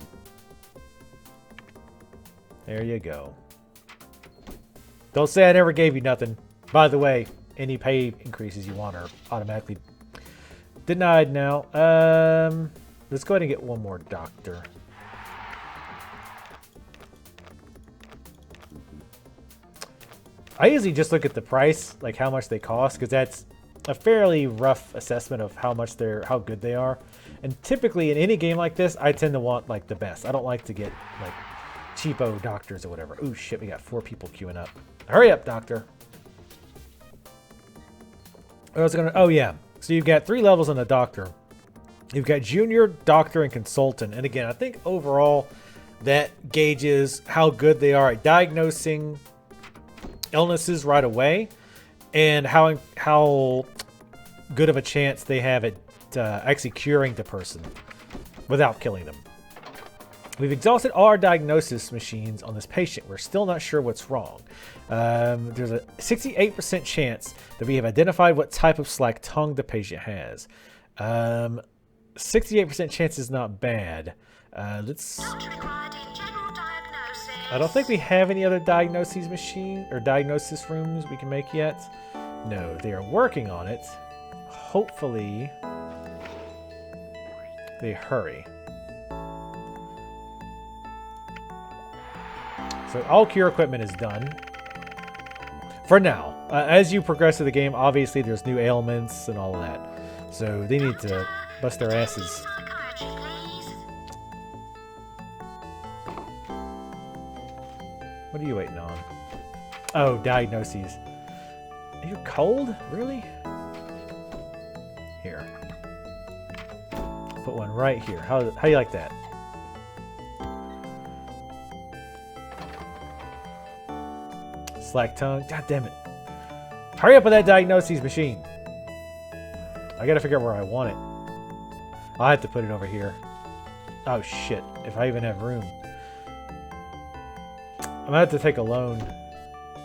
There you go. Don't say I never gave you nothing. By the way, any pay increases you want are automatically denied now. Let's go ahead and get one more doctor. I usually just look at the price, like how much they cost, because that's a fairly rough assessment of how good they are. And typically in any game like this, I tend to want like the best. I don't like to get like cheapo doctors or whatever. Ooh, shit, we got 4 people queuing up. Hurry up, doctor. I was gonna. Oh yeah. So you've got 3 levels on the doctor. You've got junior, doctor, and consultant. And again, I think overall that gauges how good they are at diagnosing illnesses right away, and how good of a chance they have at actually curing the person without killing them. We've exhausted all our diagnosis machines on this patient. We're still not sure what's wrong. There's a 68% chance that we have identified what type of slack tongue the patient has. 68% chance is not bad. Let's. Not required in general diagnosis. I don't think we have any other diagnoses machine or diagnosis rooms we can make yet. No, they are working on it. Hopefully, they hurry. So all cure equipment is done. For now. As you progress through the game, obviously there's new ailments and all of that. So they need to bust their asses. Psychiatry, please. What are you waiting on? Oh, diagnoses. Are you cold? Really? Here. Put one right here. How do you like that? Slack tongue. God damn it. Hurry up with that diagnoses machine. I gotta figure out where I want it. I'll have to put it over here. Oh shit. If I even have room. I'm gonna have to take a loan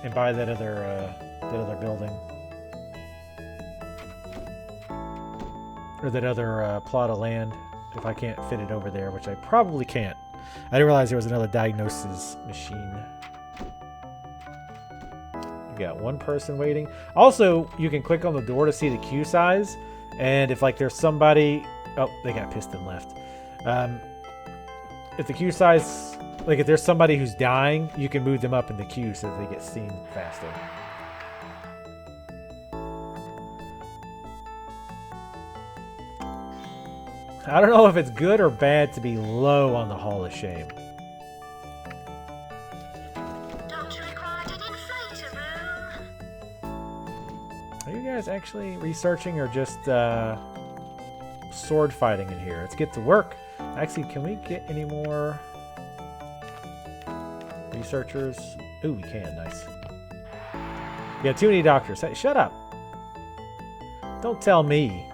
and buy that other building. Or that other plot of land if I can't fit it over there, which I probably can't. I didn't realize there was another diagnosis machine. We got one person waiting. Also, you can click on the door to see the queue size. And if like there's somebody... Oh, they got piston left. If the queue size... Like if there's somebody who's dying, you can move them up in the queue so that they get seen faster. I don't know if it's good or bad to be low on the Hall of Shame. Doctor required an inflator room. Are you guys actually researching or just sword fighting in here? Let's get to work. Actually, can we get any more researchers? Ooh, we can. Nice. Yeah, too many doctors. Hey, shut up. Don't tell me.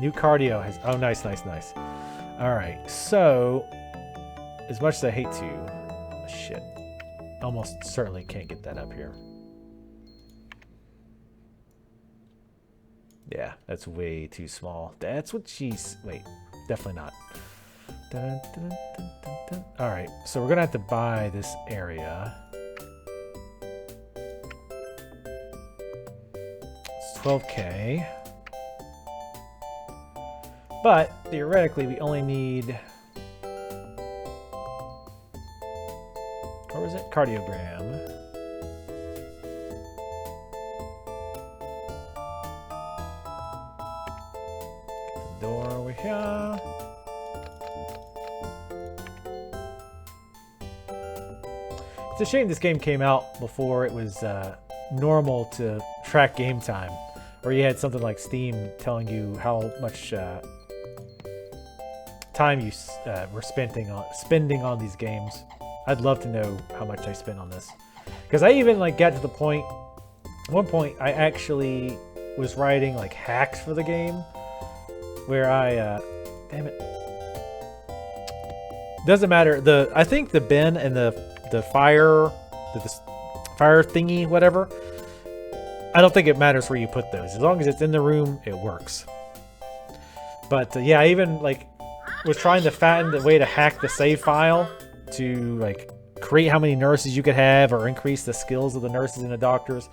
New cardio has... Oh, nice, nice, nice. Alright, so... As much as I hate to... Shit. Almost certainly can't get that up here. Yeah, that's way too small. That's what she's... Wait, definitely not. Dun, dun, dun, dun, dun, dun. Alright, so we're gonna have to buy this area. It's 12K. But, theoretically, we only need... What was it? Cardiogram. Get the door over here. It's a shame this game came out before it was normal to track game time. Or you had something like Steam telling you how much... time you were spending on these games. I'd love to know how much I spent on this, because I even like got to the point. At one point, I actually was writing like hacks for the game, where I, damn it, doesn't matter. I think the bin and the fire, the fire thingy, whatever. I don't think it matters where you put those. As long as it's in the room, it works. But yeah, I even like was trying to fatten the way to hack the save file to like create how many nurses you could have or increase the skills of the nurses and the doctors,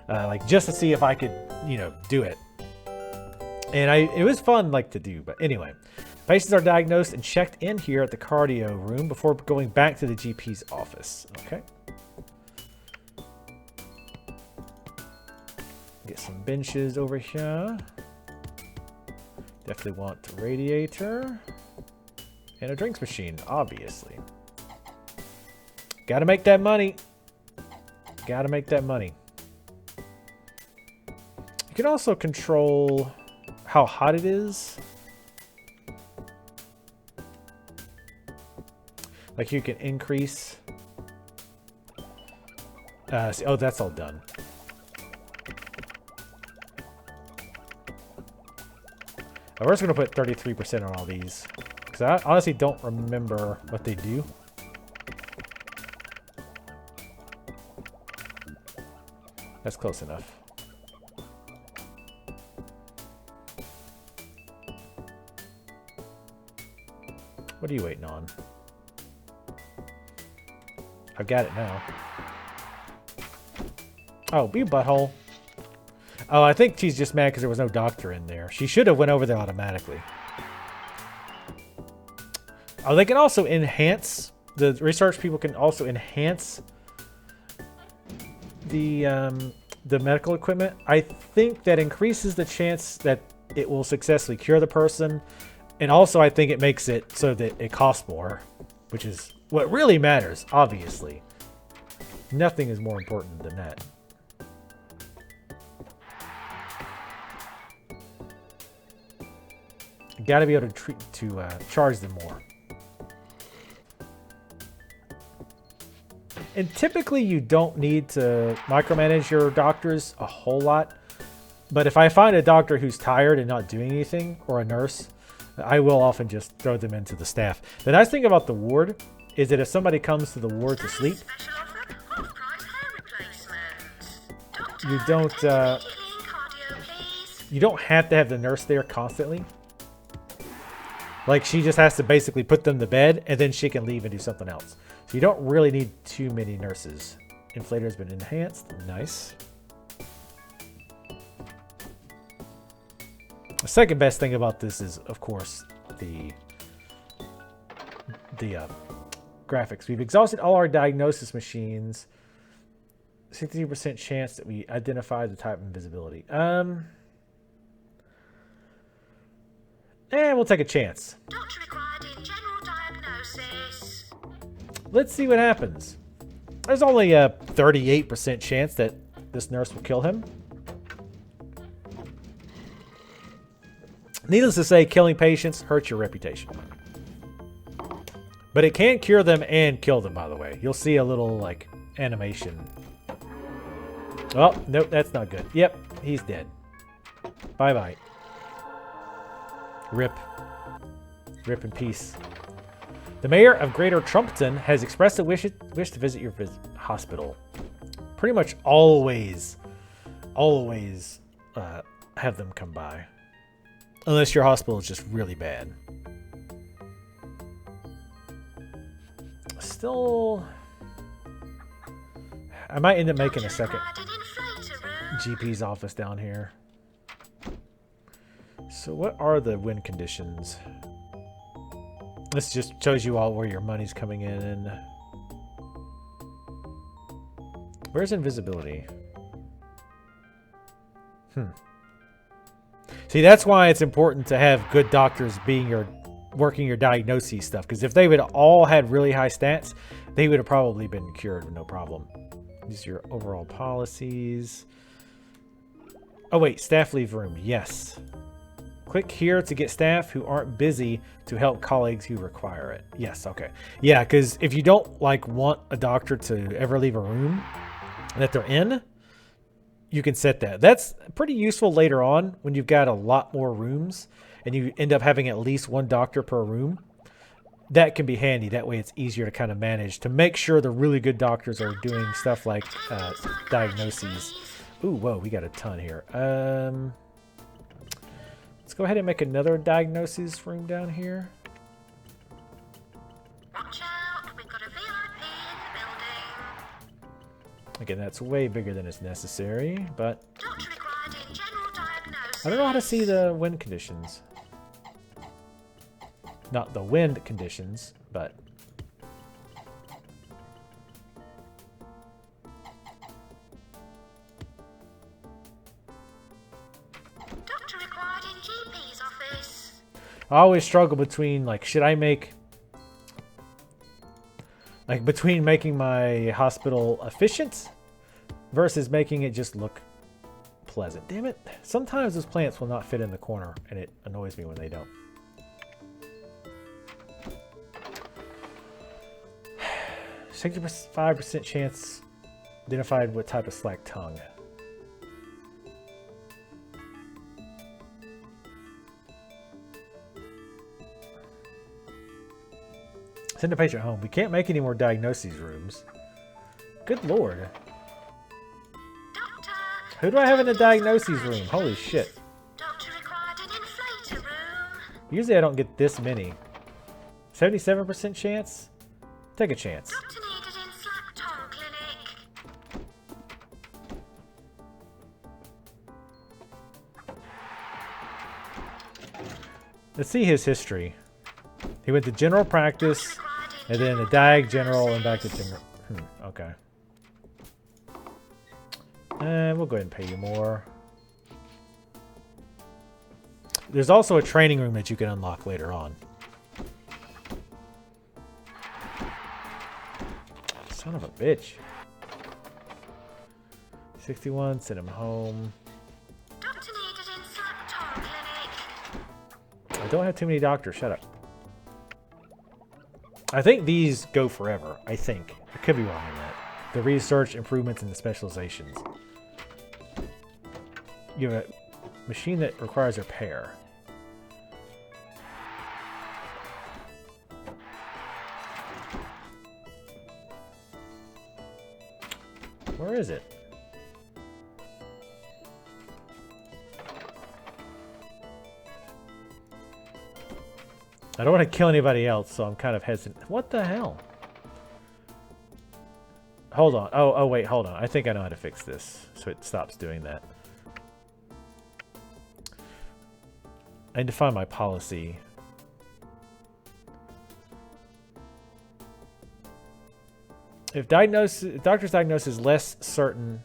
like just to see if I could, you know, do it. And it was fun like to do. But anyway, patients are diagnosed and checked in here at the cardio room before going back to the GP's office. Okay. Get some benches over here. Definitely want a radiator. And a drinks machine, obviously. Gotta make that money. Gotta make that money. You can also control how hot it is. Like you can increase. Oh, that's all done. We're just going to put 33% on all these. Because I honestly don't remember what they do. That's close enough. What are you waiting on? I've got it now. Oh, be butthole. Oh, I think she's just mad because there was no doctor in there. She should have went over there automatically. Oh, they can also enhance. The research people can also enhance the medical equipment. I think that increases the chance that it will successfully cure the person. And also, I think it makes it so that it costs more, which is what really matters, obviously. Nothing is more important than that. You gotta be able to charge them more. And typically, you don't need to micromanage your doctors a whole lot. But if I find a doctor who's tired and not doing anything, or a nurse, I will often just throw them into the staff. The nice thing about the ward is that if somebody comes to the ward to sleep, you don't have to have the nurse there constantly. Like, she just has to basically put them to bed, and then she can leave and do something else. So you don't really need too many nurses. Inflator has been enhanced. Nice. The second best thing about this is, of course, the graphics. We've exhausted all our diagnosis machines. 63% chance that we identify the type of invisibility. We'll take a chance. Doctor required in general diagnosis. Let's see what happens. There's only a 38% chance that this nurse will kill him. Needless to say, killing patients hurts your reputation. But it can cure them and kill them, by the way. You'll see a little, like, animation. Oh, nope, that's not good. Yep, he's dead. Bye-bye. Rip. Rip in peace. The mayor of Greater Trumpton has expressed a wish to visit your hospital. Pretty much always have them come by. Unless your hospital is just really bad. Still, I might end up making a second GP's office down here. So what are the win conditions? This just shows you all where your money's coming in. Where's invisibility? See, that's why it's important to have good doctors working your diagnoses stuff. Because if they would all had really high stats, they would have probably been cured with no problem. These are your overall policies. Oh wait, staff leave room. Yes. Click here to get staff who aren't busy to help colleagues who require it. Yes, okay. Yeah, because if you don't want a doctor to ever leave a room that they're in, you can set that. That's pretty useful later on when you've got a lot more rooms and you end up having at least one doctor per room. That can be handy. That way it's easier to kind of manage to make sure the really good doctors are doing stuff like diagnoses. Ooh, whoa, we got a ton here. Let's go ahead and make another diagnosis room down here. Watch out, we've got a VIP in the building. Again, that's way bigger than is necessary, but Doctor required in general diagnosis. I don't know how to see the wind conditions. Not the wind conditions, but Doctor required in GP's office. I always struggle between should I make between making my hospital efficient versus making it just look pleasant. Damn it. Sometimes those plants will not fit in the corner, and it annoys me when they don't. 65% chance identified what type of slack tongue. Send the patient home. We can't make any more diagnoses rooms. Good lord. Doctor, Who do I have in the diagnoses room? Holy shit. doctor required an inflator room. Usually I don't get this many. 77% chance? Take a chance. Doctor needed in Slack Tongue Clinic. Let's see his history. He went to general practice, Required in and then the general diag general, and back to diagnosis. general. Okay. And we'll go ahead and pay you more. There's also a training room that you can unlock later on. Son of a bitch. 61, send him home. Doctor needed in Slack Tongue Clinic. I don't have too many doctors. Shut up. I think these go forever. I think. I could be wrong on that. The research, improvements, and the specializations. You have a machine that requires repair. Where is it? I don't want to kill anybody else, so I'm kind of hesitant. What the hell? Hold on. Oh, wait, hold on. I think I know how to fix this, so it stops doing that. I need to find my policy. If doctor's diagnosis is less certain.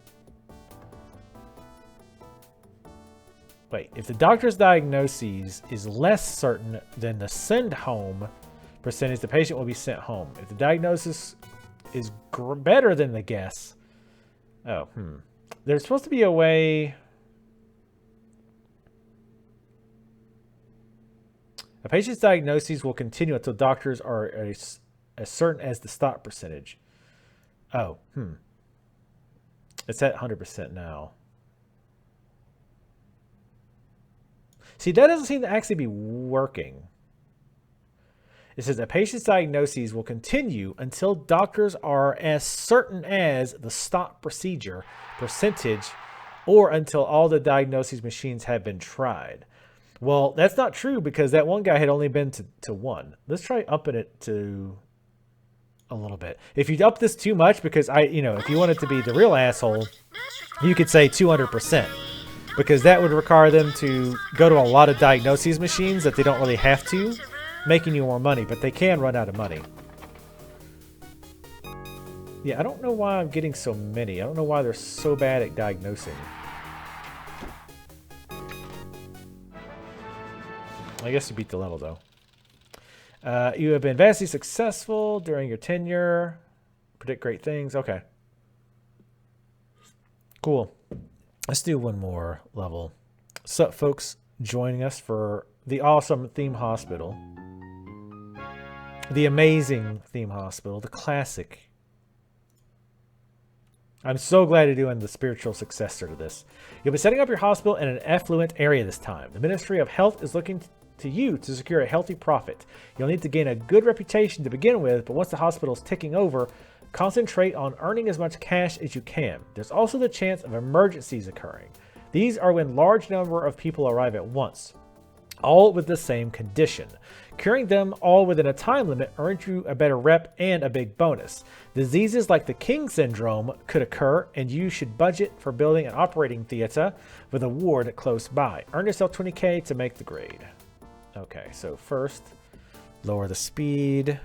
Wait, if the doctor's diagnosis is less certain than the send home percentage, the patient will be sent home. If the diagnosis is better than the guess. Oh, There's supposed to be a way. A patient's diagnoses will continue until doctors are as certain as the stop percentage. Oh, It's at 100% now. See, that doesn't seem to actually be working. It says a patient's diagnoses will continue until doctors are as certain as the stop procedure percentage or until all the diagnosis machines have been tried. Well, that's not true because that one guy had only been to 1. Let's try upping it to a little bit. If you up this too much, because if you want it to be the real asshole, you could say 200%. Because that would require them to go to a lot of diagnoses machines that they don't really have to, making you more money, but they can run out of money. Yeah, I don't know why I'm getting so many. I don't know why they're so bad at diagnosing. I guess you beat the level, though. You have been vastly successful during your tenure. Predict great things. Okay. Cool. Let's do one more level. Sup, folks, joining us for the awesome theme hospital. The amazing theme hospital. The classic. I'm so glad you're doing the spiritual successor to this. You'll be setting up your hospital in an affluent area this time. The Ministry of Health is looking to you to secure a healthy profit. You'll need to gain a good reputation to begin with, but once the hospital's ticking over, concentrate on earning as much cash as you can. There's also the chance of emergencies occurring. These are when large number of people arrive at once, all with the same condition. Curing them all within a time limit earns you a better rep and a big bonus. Diseases like the King syndrome could occur, and you should budget for building an operating theater with a ward close by. Earn yourself 20k to make the grade. Okay, so first, lower the speed.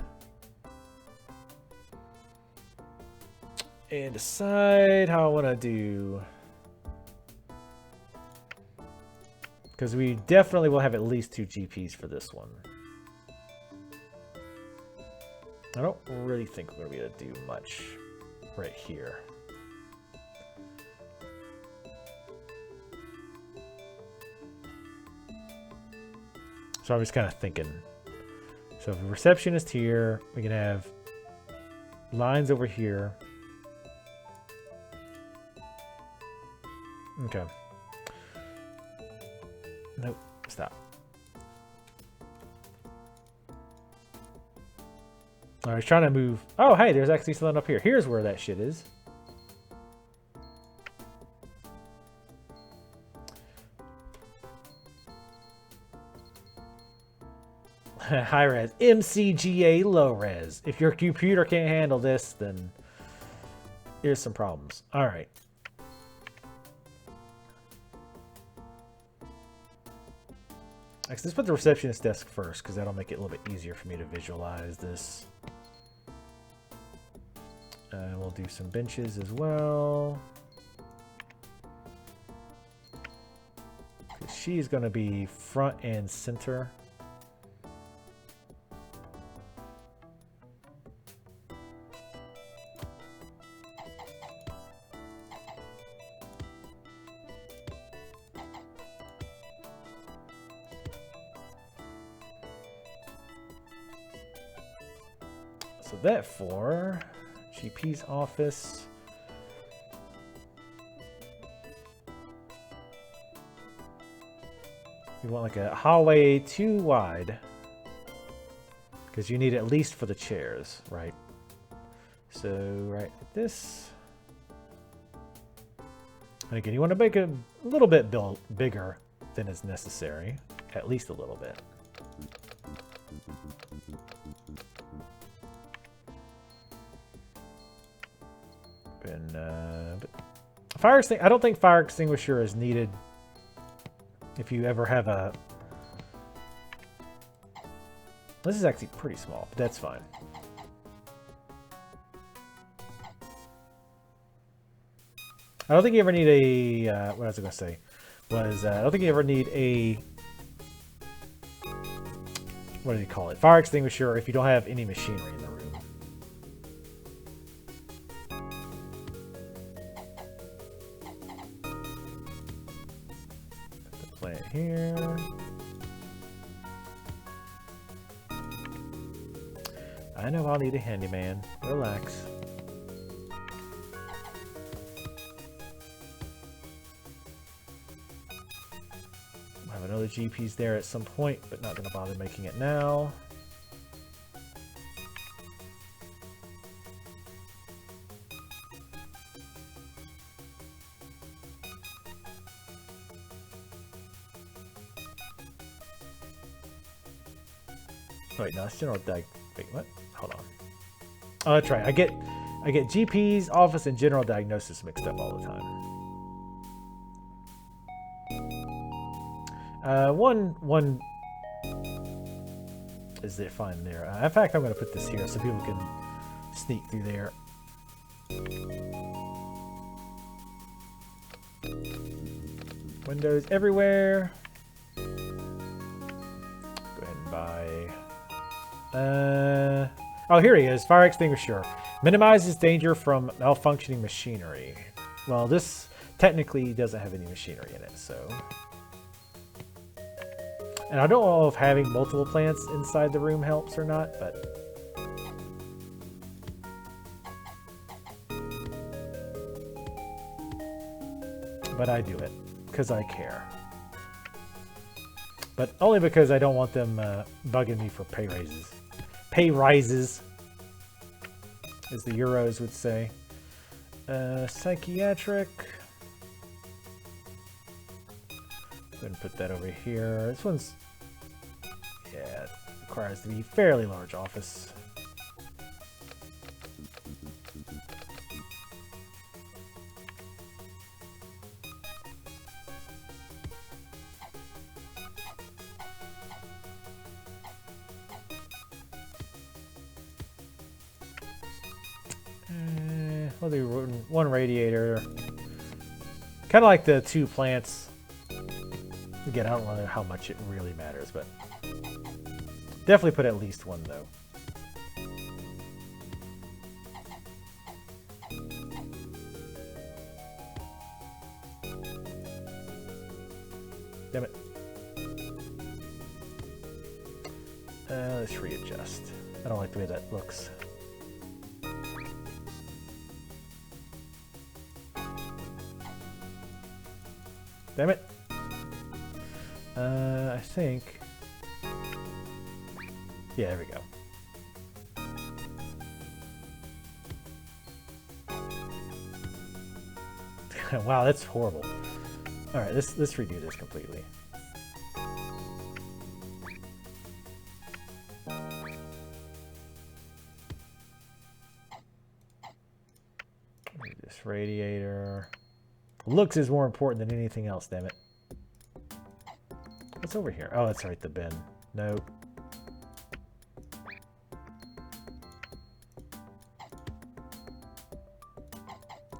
And decide how I want to do. Because we definitely will have at least 2 GPs for this one. I don't really think we're going to be able to do much right here. So I'm just kind of thinking. So if a receptionist here, we can have lines over here. Okay. Nope. Stop. I was trying to move. Oh, hey, there's actually something up here. Here's where that shit is. High res. MCGA low res. If your computer can't handle this, then here's some problems. All right. Actually, let's put the receptionist desk first, because that'll make it a little bit easier for me to visualize this. We'll do some benches as well. She's going to be front and center. So that for GP's office. You want like a hallway too wide, because you need at least for the chairs, right? So right at this. And again, you want to make it a little bit bigger than is necessary, at least a little bit. But fire extinguisher, I don't think fire extinguisher is needed if you ever have a... This is actually pretty small, but that's fine. I don't think you ever need a... what was I going to say? I don't think you ever need a... What do you call it? Fire extinguisher if you don't have any machinery in the room. Here. I know I'll need a handyman. Relax. I'll have another GP's there at some point, but not going to bother making it now. Wait, no, it's general diag. Wait, what? Hold on. Oh, that's right. I get GP's office and general diagnosis mixed up all the time. One is it fine there? In fact, I'm going to put this here so people can sneak through there. Windows everywhere. Go ahead and buy. Oh, here he is. Fire extinguisher. Minimizes danger from malfunctioning machinery. Well, this technically doesn't have any machinery in it, so... And I don't know if having multiple plants inside the room helps or not, but... But I do it, because I care. But only because I don't want them bugging me for pay raises. Pay rises, as the Euros would say. Psychiatric. Go ahead and put that over here. This one's... Yeah, it requires to be a fairly large office. We'll do one radiator. Kind of like the 2 plants. Again, I don't know how much it really matters, but definitely put at least one though. Damn it. Let's readjust. I don't like the way that looks. Damn it. I think. Yeah, there we go. Wow, that's horrible. All right, let's redo this completely. This radiator. Looks is more important than anything else, damn it. What's over here? Oh, that's right, the bin. Nope.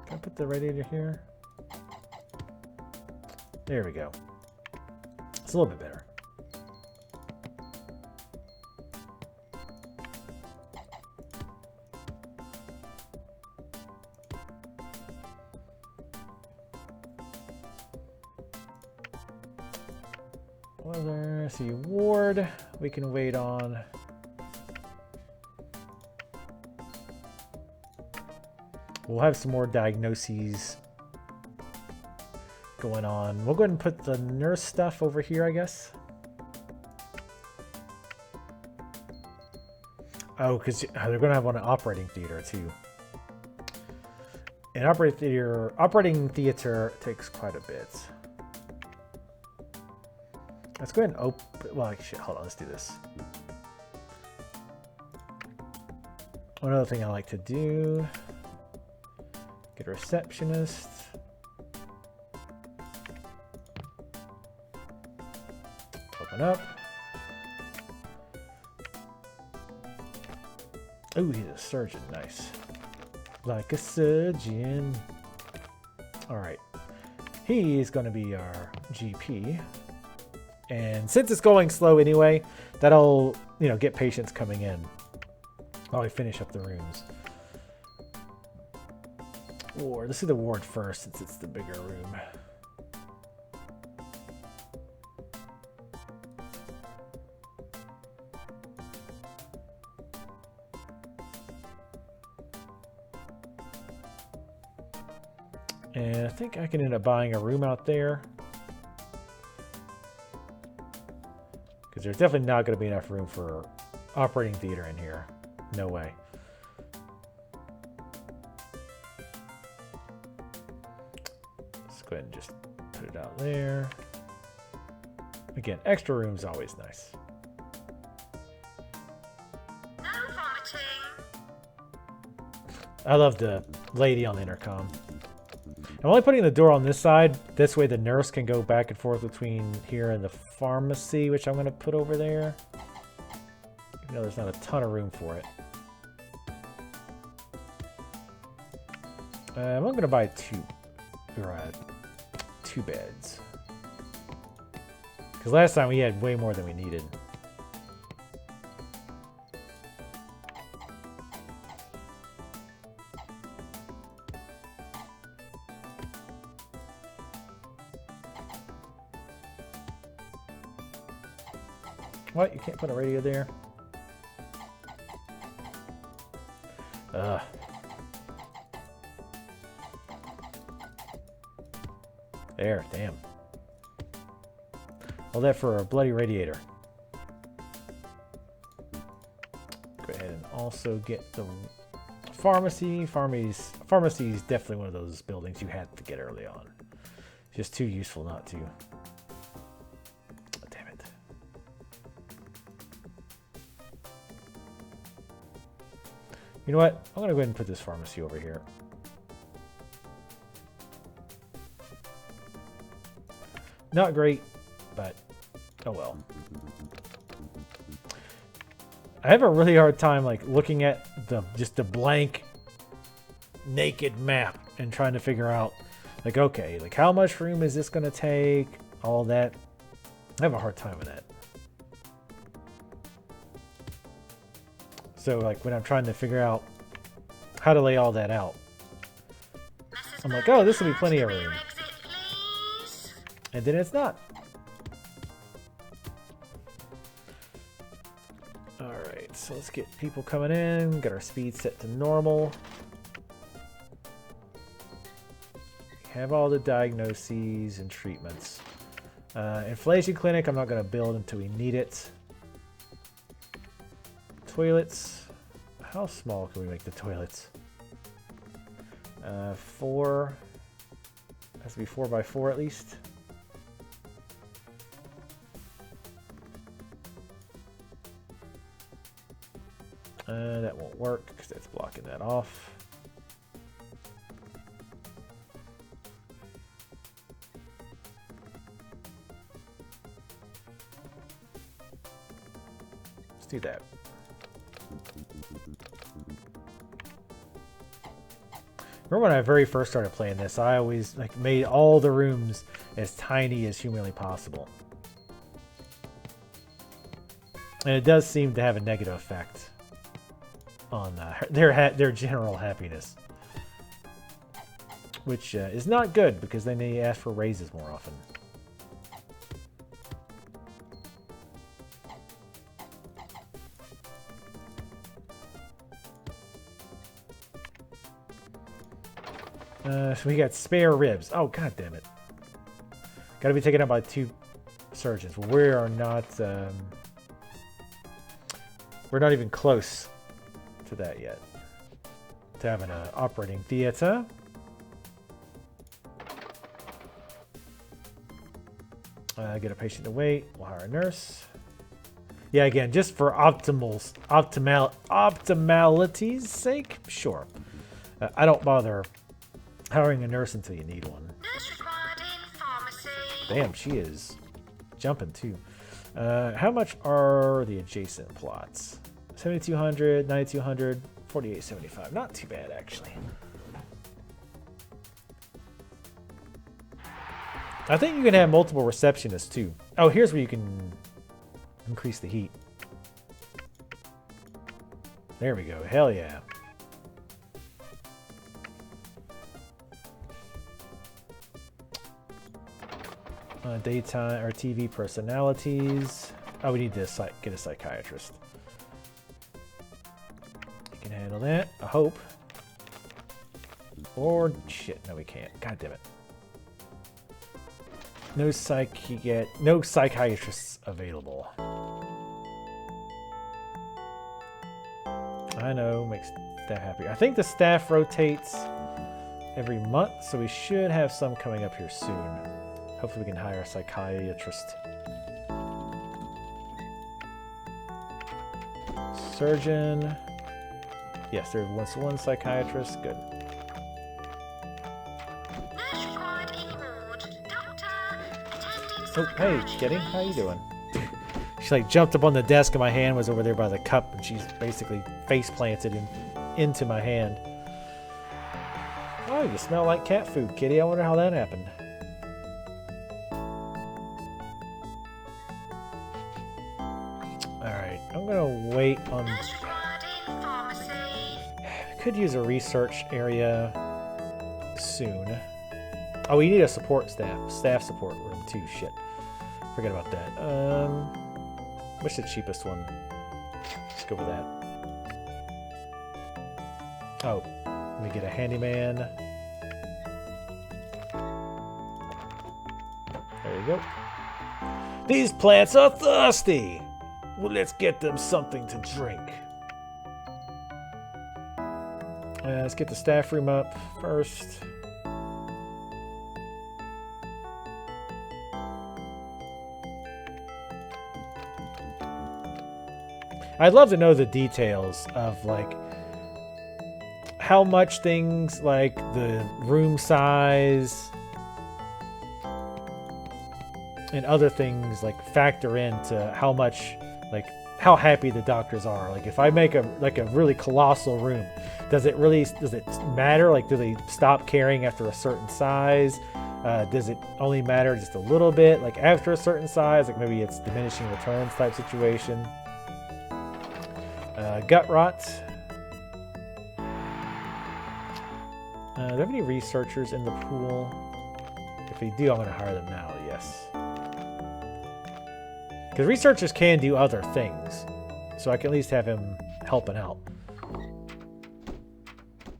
Can I put the radiator here? There we go. It's a little bit better. Weather, see ward, we can wait on. We'll have some more diagnoses going on. We'll go ahead and put the nurse stuff over here, I guess. Oh, because they're going to have one operating theater too. An operating theater takes quite a bit. Let's go ahead and open. Well, shit, hold on, let's do this. One other thing I like to do. Get a receptionist. Open up. Oh, he's a surgeon. Nice. Like a surgeon. All right. He's going to be our GP. And since it's going slow anyway, that'll, get patients coming in while we finish up the rooms. Ward. Let's do the ward first since it's the bigger room. And I think I can end up buying a room out there. Because there's definitely not going to be enough room for operating theater in here. No way. Let's go ahead and just put it out there. Again, extra room is always nice. No vomiting. I love the lady on the intercom. I'm only putting the door on this side. This way the nurse can go back and forth between here and the pharmacy, which I'm going to put over there. Even though there's not a ton of room for it. I'm going to buy two beds. Because last time we had way more than we needed. What? You can't put a radio there? Ugh. There, damn. All that for a bloody radiator. Go ahead and also get the pharmacy. Pharmacy is definitely one of those buildings you had to get early on. It's just too useful not to. Damn it. You know what? I'm going to go ahead and put this pharmacy over here. Not great, but oh well. I have a really hard time looking at just the blank naked map and trying to figure out okay, how much room is this going to take? All that. I have a hard time with that. So when I'm trying to figure out how to lay all that out, I'm like, oh, this will be plenty of room. And then it's not. Alright, so let's get people coming in. Get our speed set to normal. Have all the diagnoses and treatments. Inflation clinic, I'm not going to build until we need it. Toilets. How small can we make the toilets? 4. Has to be 4x4 at least. That won't work because that's blocking that off. Let's do that. Remember when I very first started playing this, I always made all the rooms as tiny as humanly possible. And it does seem to have a negative effect on their general happiness. Which is not good, because then they ask for raises more often. So we got spare ribs. Oh, god damn it. Got to be taken out by 2 surgeons. We are not... we're not even close to that yet. To having an operating theater. Get a patient to wait. We'll hire a nurse. Yeah, again, just for optimality's sake, sure. I don't bother hiring a nurse until you need one. Nurse required in pharmacy. Damn, she is jumping too. How much are the adjacent plots? 7,200, 9,200, 4,875. Not too bad, actually. I think you can have multiple receptionists too. Oh, here's where you can increase the heat. There we go. Hell yeah. Daytime or TV personalities. Oh, we need to get a psychiatrist. You can handle that, I hope. Or shit, no, we can't. God damn it. No psychiatrists available. I know, makes that happy. I think the staff rotates every month, so we should have some coming up here soon. Hopefully we can hire a psychiatrist. Surgeon. Yes, there was one psychiatrist. Good. Nurse required in ward. Doctor, attending Oh, hey, Kitty. How you doing? She jumped up on the desk and my hand was over there by the cup and she's basically face planted into my hand. Oh, you smell like cat food, Kitty. I wonder how that happened. Alright, I'm gonna wait on... Nurse required in pharmacy. Could use a research area soon. Oh, we need a support staff support room too. Shit, forget about that. What's the cheapest one? Let's go with that. Oh, let me get a handyman. There you go. These plants are thirsty. Well, let's get them something to drink. Let's get the staff room up first. I'd love to know the details of how much things like the room size and other things factor into how much how happy the doctors are. If I make a really colossal room, does it matter? Do they stop caring after a certain size? Does it only matter just a little bit after a certain size? Maybe it's diminishing returns type situation. Gut rot. Do they have any researchers in the pool? If they do, I'm going to hire them now, yes. Because researchers can do other things. So I can at least have him helping out.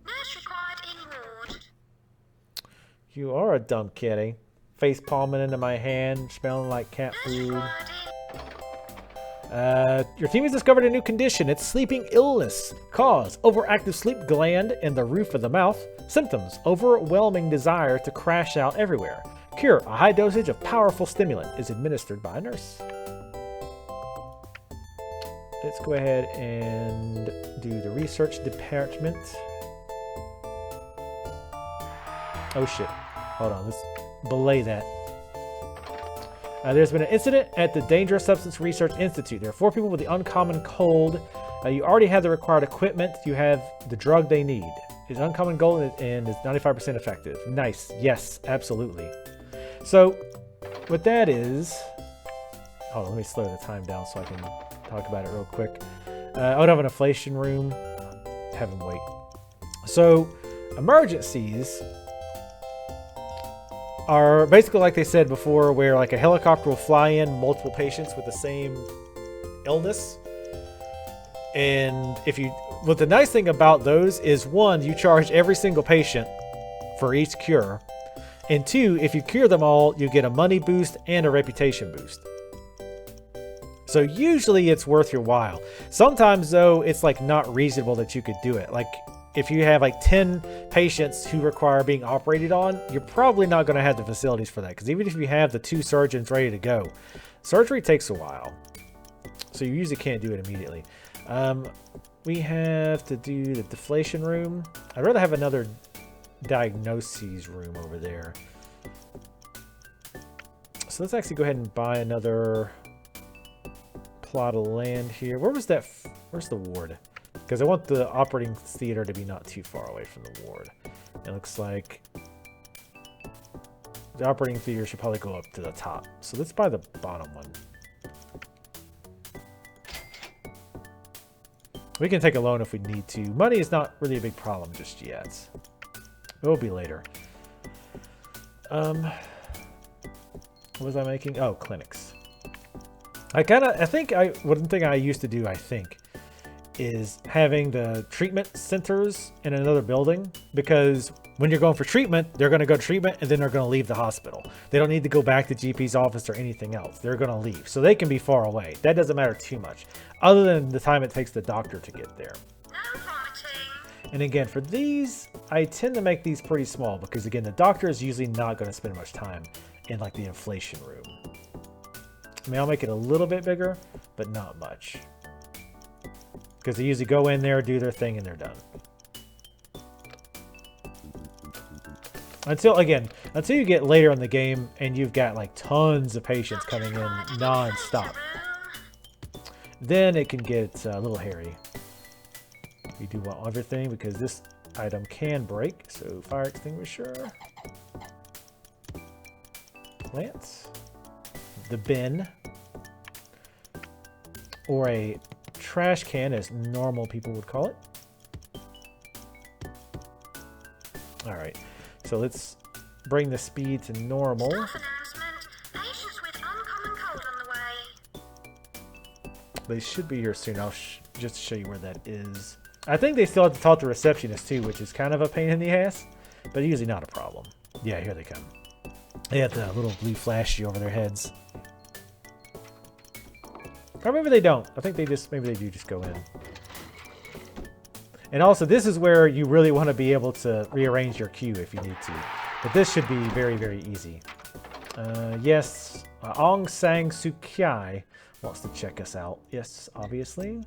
Nurse required in ward. You are a dumb kitty. Face palming into my hand, smelling like cat Nurse food. required in. Your team has discovered a new condition. It's sleeping illness. Cause: overactive sleep gland in the roof of the mouth. Symptoms: overwhelming desire to crash out everywhere. Cure: a high dosage of powerful stimulant is administered by a nurse. Let's go ahead and do the research department. Oh shit. Hold on, let's belay that. There's been an incident at the Dangerous Substance Research Institute. There are 4 people with the uncommon cold. You already have the required equipment. You have the drug they need. It's uncommon cold and is 95% effective. Nice. Yes, absolutely. So, what that is... Hold on, let me slow the time down so I can talk about it real quick. I would have an inflation room. Have him wait. So, emergencies are basically like they said before, where like a helicopter will fly in multiple patients with the same illness. And if you, what the nice thing about those is, 1, you charge every single patient for each cure. And 2, if you cure them all, you get a money boost and a reputation boost. So usually it's worth your while. Sometimes though, it's like not reasonable that you could do it. Like if you have like 10 patients who require being operated on, you're probably not going to have the facilities for that. Because even if you have the 2 surgeons ready to go, surgery takes a while. So you usually can't do it immediately. We have to do the deflation room. I'd rather have another diagnoses room over there. So let's actually go ahead and buy another plot of land here. Where was that? Where's the ward? Because I want the operating theater to be not too far away from the ward. It looks like the operating theater should probably go up to the top. So let's buy the bottom one. We can take a loan if we need to. Money is not really a big problem just yet. It will be later. What was I making? Oh, clinics. One thing I used to do, is having the treatment centers in another building, because when you're going for treatment, they're going to go to treatment and then they're going to leave the hospital. They don't need to go back to GP's office or anything else. They're going to leave. So they can be far away. That doesn't matter too much, other than the time it takes the doctor to get there. No vomiting. And again, for these, I tend to make these pretty small because again, the doctor is usually not going to spend much time in like the inflation room. I mean, I'll make it a little bit bigger, but not much. Because they usually go in there, do their thing, and they're done. Until you get later in the game and you've got like tons of patients coming in non-stop. Then it can get a little hairy. You do want everything because this item can break. So fire extinguisher. Plants. The bin. Or a trash can, as normal people would call it. All right, so let's bring the speed to normal. Staff announcement. Patients with uncommon cold on the way. They should be here soon. I'll just show you where that is. I think they still have to talk to receptionists too, which is kind of a pain in the ass, but usually not a problem. Yeah, here they come. They have the little blue flashy over their heads. Or maybe they don't. I think maybe they do just go in. And also, this is where you really want to be able to rearrange your queue if you need to. But this should be very, very easy. Yes, Aung San Suu Kyi wants to check us out. Yes, obviously.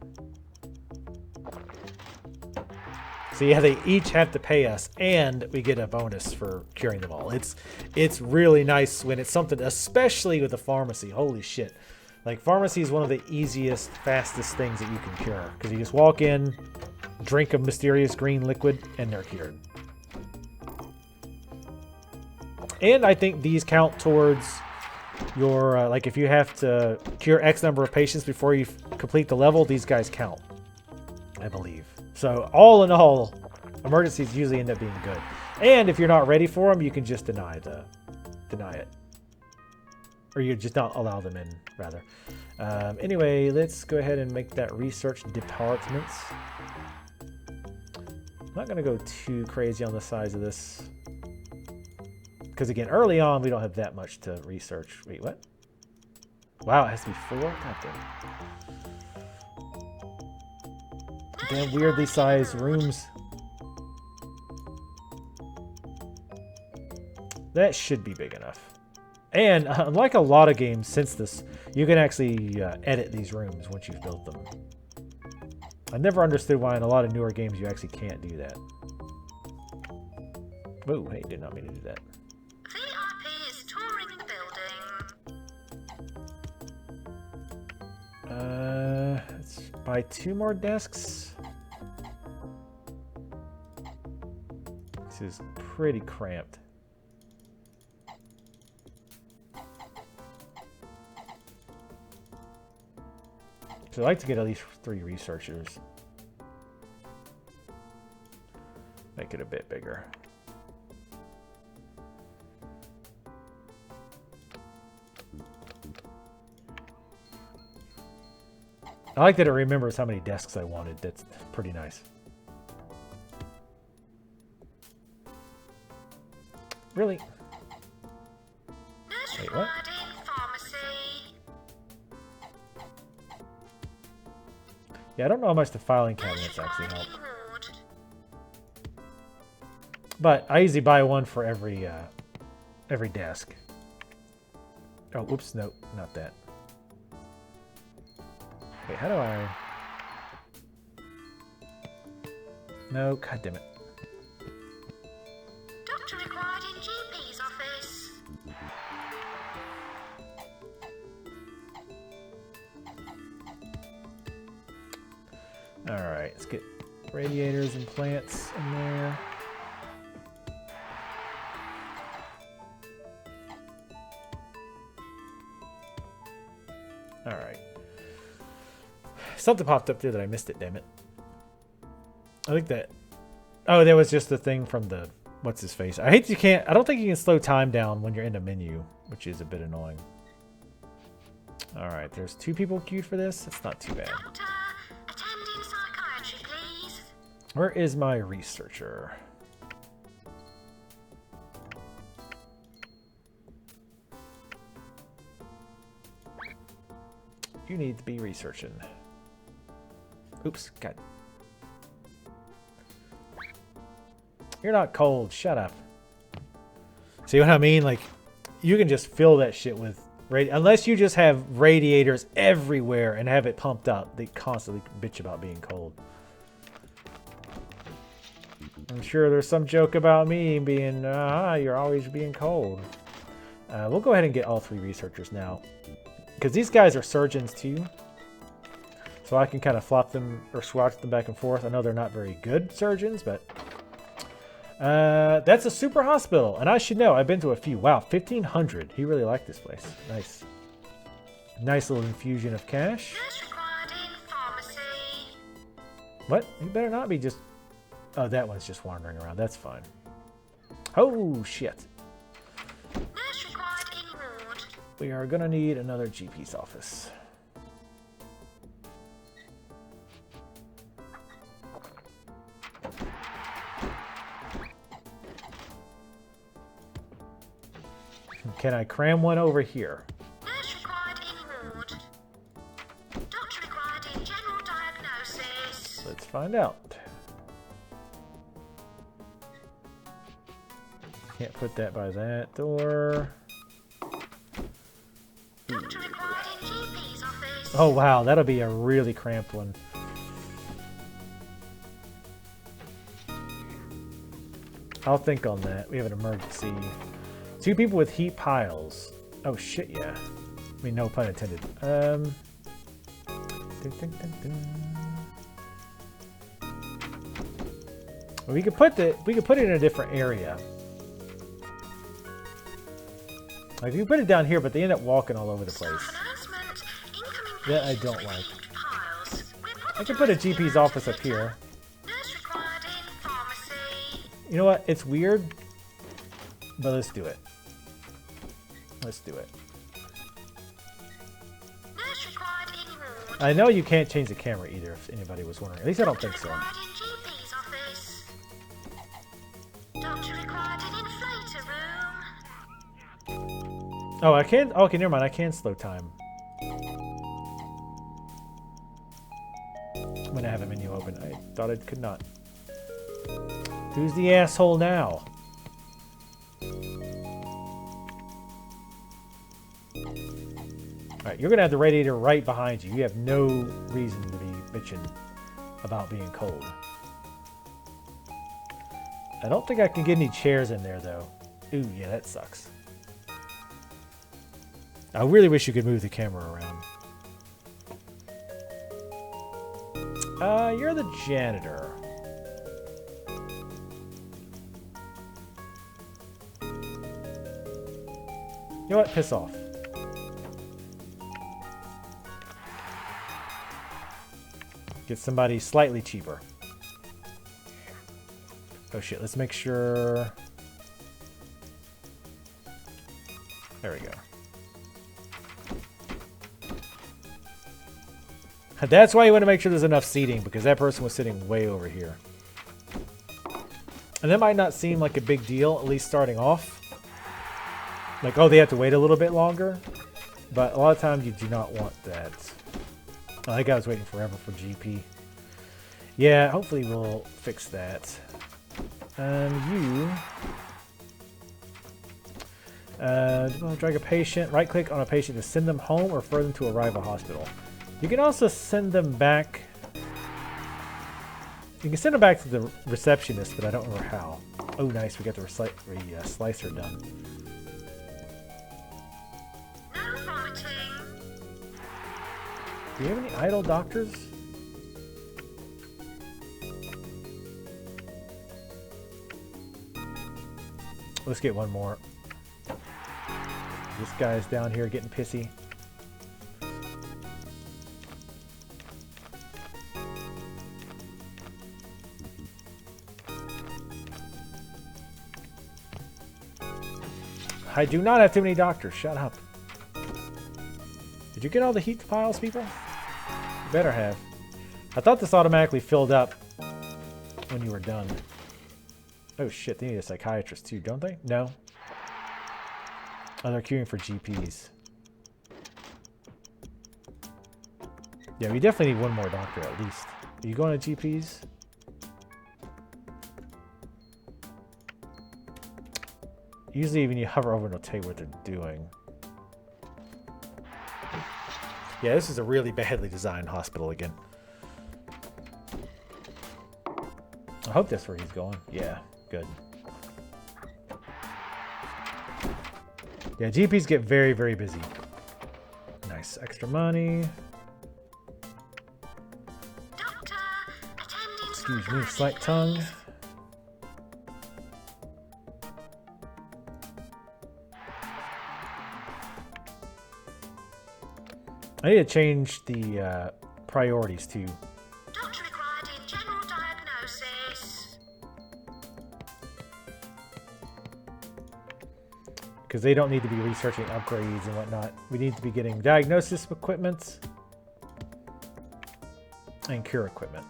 So yeah, they each have to pay us, and we get a bonus for curing them all. It's really nice when it's something, especially with the pharmacy. Holy shit. Like, pharmacy is one of the easiest, fastest things that you can cure. Because you just walk in, drink a mysterious green liquid, and they're cured. And I think these count towards your, like, if you have to cure X number of patients before you complete the level, these guys count, I believe. So, all in all, emergencies usually end up being good. And if you're not ready for them, you can just deny it. Or you just not allow them in, rather. Anyway, let's go ahead and make that research department. I'm not going to go too crazy on the size of this. Because again, early on, we don't have that much to research. Wait, what? Wow, it has to be 4? God damn. Damn weirdly sized rooms. That should be big enough. And unlike a lot of games since this, you can actually edit these rooms once you've built them. I never understood why in a lot of newer games you actually can't do that. Whoa, hey, did not mean to do that. VIP is touring the building. Let's buy 2 more desks. This is pretty cramped. So I'd like to get at least 3 researchers. Make it a bit bigger. I like that it remembers how many desks I wanted. That's pretty nice. Really? Wait, what? Yeah, I don't know how much the filing cabinets actually help. But I usually buy 1 for every desk. Oh, oops, no, not that. Wait, how do I... No, god damn it. Doctor required in GP's office. Alright, let's get radiators and plants in there. Alright. Something popped up there that I missed it, damn it. I think that... Oh, that was just the thing from the... What's his face? I hate you can't... I don't think you can slow time down when you're in a menu, which is a bit annoying. Alright, there's 2 people queued for this. That's not too bad. Doctor, attending psychiatry, please. Where is my researcher? You need to be researching. Oops, God. You're not cold. Shut up. See what I mean? Like, you can just fill that shit with... Unless you just have radiators everywhere and have it pumped up, they constantly bitch about being cold. I'm sure there's some joke about me being, you're always being cold. We'll go ahead and get all 3 researchers now. Because these guys are surgeons too. So I can kind of flop them or swatch them back and forth. I know they're not very good surgeons, but... that's a super hospital. And I should know, I've been to a few. Wow, 1,500. He really liked this place. Nice. Nice little infusion of cash. Nurse required in pharmacy. What? You better not be just... Oh, that one's just wandering around. That's fine. Oh, shit. Nurse required in ward. We are going to need another GP's office. Can I cram one over here? Nurse required in ward. Doctor required in general diagnosis. Let's find out. Can't put that by that door. Doctor required in GP's office. Oh wow, that'll be a really cramped one. I'll think on that. We have an emergency. 2 people with heat piles. Oh shit, yeah. I mean, no pun intended. Dun, dun, dun, dun. Well, we could put it in a different area. Like, you put it down here, but they end up walking all over the place. That I don't like. I could put a GP's office up here. Nurse required in pharmacy. You know what? It's weird, but let's do it. Let's do it. I know you can't change the camera either, if anybody was wondering. At least I don't think so. Required in GP's office. Doctor required in inflator room. Oh, I can. Oh, okay, never mind. I can slow time when I have a menu open. I thought I could not. Who's the asshole now? Alright, you're gonna have the radiator right behind you. You have no reason to be bitching about being cold. I don't think I can get any chairs in there though. Ooh, yeah, that sucks. I really wish you could move the camera around. You're the janitor. You know what? Piss off. Get somebody slightly cheaper. Oh shit, let's make sure... There we go. That's why you want to make sure there's enough seating, because that person was sitting way over here. And that might not seem like a big deal, at least starting off. Like, oh, they have to wait a little bit longer. But a lot of times you do not want that. Oh, that guy was waiting forever for GP. Yeah, hopefully we'll fix that. You... drag a patient. Right click on a patient to send them home or refer them to a rival hospital. You can also send them back. You can send them back to the receptionist, but I don't remember how. Oh, nice. We got the slicer done. No vomiting. Do you have any idle doctors? Let's get one more. This guy's down here getting pissy. I do not have too many doctors. Shut up. Did you get all the heat piles, people? You better have. I thought this automatically filled up when you were done. Oh shit, they need a psychiatrist too, don't they? No. Oh, they're queuing for GPs. Yeah, we definitely need one more doctor at least. Are you going to GPs? Usually when you hover over, it'll tell you what they're doing. Yeah, this is a really badly designed hospital again. I hope that's where he's going. Yeah, good. Yeah, GPs get very, very busy. Nice. Extra money. Doctor, attending Excuse me, slight tongue. I need to change the priorities too. Doctor required in general diagnosis. Because they don't need to be researching upgrades and whatnot. We need to be getting diagnosis equipment and cure equipment.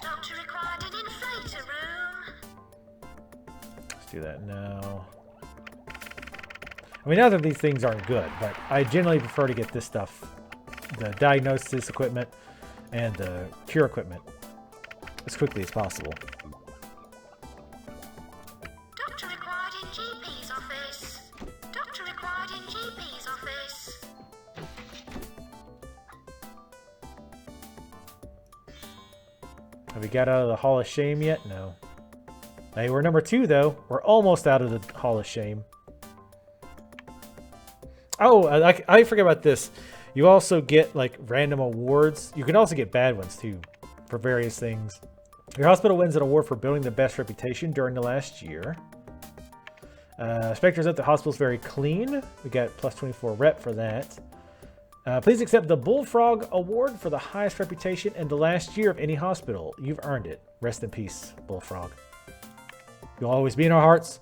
Doctor required in inflator room. Let's do that now. I mean, not that these things aren't good, but I generally prefer to get this stuff, the diagnosis equipment and the cure equipment, as quickly as possible. Doctor required in GP's office. Doctor required in GP's office. Have we got out of the Hall of Shame yet? No. Hey, we're number 2 though. We're almost out of the Hall of Shame. Oh, I forget about this. You also get like random awards. You can also get bad ones too for various things. Your hospital wins an award for building the best reputation during the last year. Spectres at the hospital's very clean. We got plus 24 rep for that. Please accept the Bullfrog Award for the highest reputation in the last year of any hospital. You've earned it. Rest in peace, Bullfrog. You'll always be in our hearts.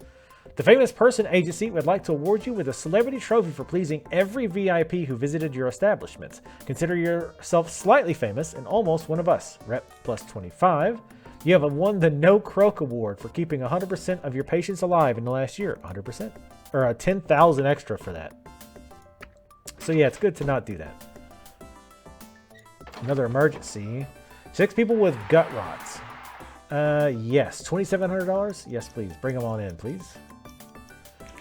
The Famous Person Agency would like to award you with a celebrity trophy for pleasing every VIP who visited your establishment. Consider yourself slightly famous and almost one of us. Rep plus 25. You have won the No Croak Award for keeping 100% of your patients alive in the last year. 100%? Or 10,000 extra for that. So yeah, it's good to not do that. Another emergency. 6 people with gut rots. Yes. $2,700? Yes, please. Bring them on in, please.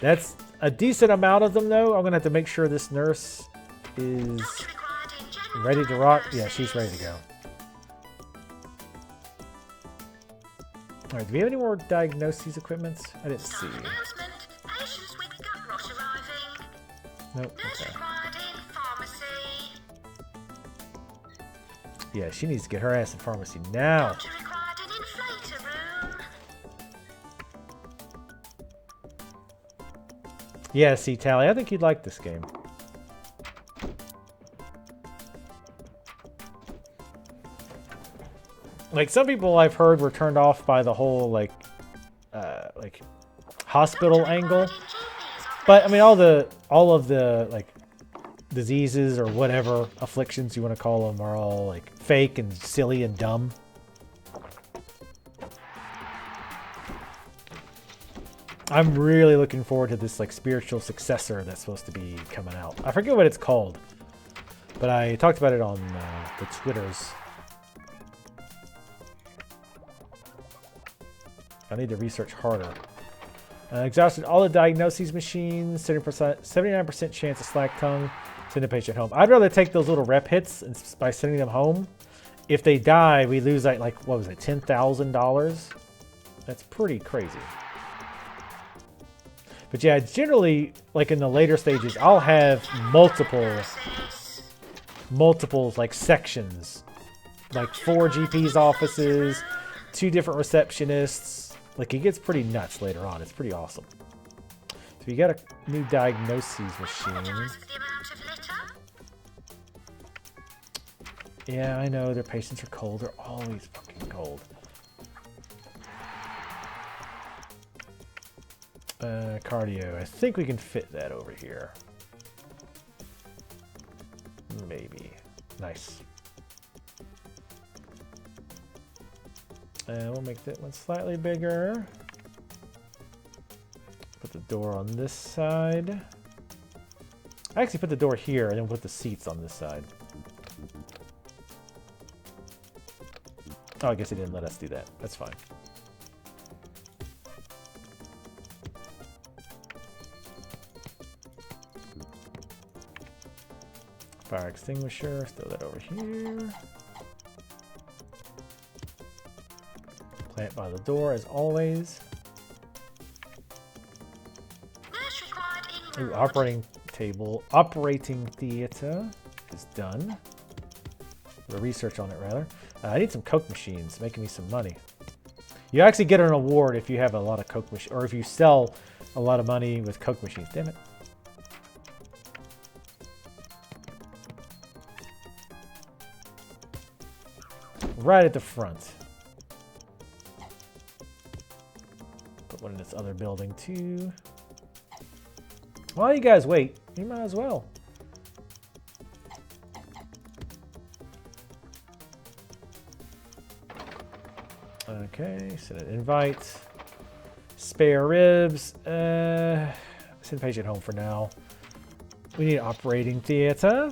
That's a decent amount of them, though. I'm going to have to make sure this nurse is ready to rock. Yeah, she's ready to go. All right, do we have any more diagnoses equipments? I didn't see. Patients with gut rot arriving. Nope. Nurse Okay. required in pharmacy. Yeah, she needs to get her ass in pharmacy now. Doctor required in inflator room. Yeah, see, Tally, I think you'd like this game. Like, some people I've heard were turned off by the whole, like hospital angle. But, I mean, all of the, like, diseases or whatever afflictions you want to call them are all, like, fake and silly and dumb. I'm really looking forward to this, like, spiritual successor that's supposed to be coming out. I forget what it's called, but I talked about it on the Twitters. I need to research harder. Exhausted all the diagnoses machines, 79% chance of slack tongue, send the patient home. I'd rather take those little rep hits by sending them home. If they die, we lose like what was it, $10,000? That's pretty crazy. But yeah, generally, like in the later stages, I'll have multiples like sections, like 4 GPs offices, 2 different receptionists. Like, it gets pretty nuts later on. It's pretty awesome. So you got a new diagnoses machine. Yeah, I know their patients are cold. They're always fucking cold. Cardio. I think we can fit that over here. Maybe. Nice. We'll make that one slightly bigger. Put the door on this side. I actually put the door here and then put the seats on this side. Oh, I guess he didn't let us do that. That's fine. Fire extinguisher, throw that over here. Plant by the door, as always. Ooh, operating theater is done. The research on it, rather. I need some Coke machines, making me some money. You actually get an award if you have a lot of Coke machines, or if you sell a lot of money with Coke machines. Damn it. Right at the front. Put one in this other building too. While you guys wait, you might as well. Okay, send an invite. Spare ribs. Send patient home for now. We need operating theater.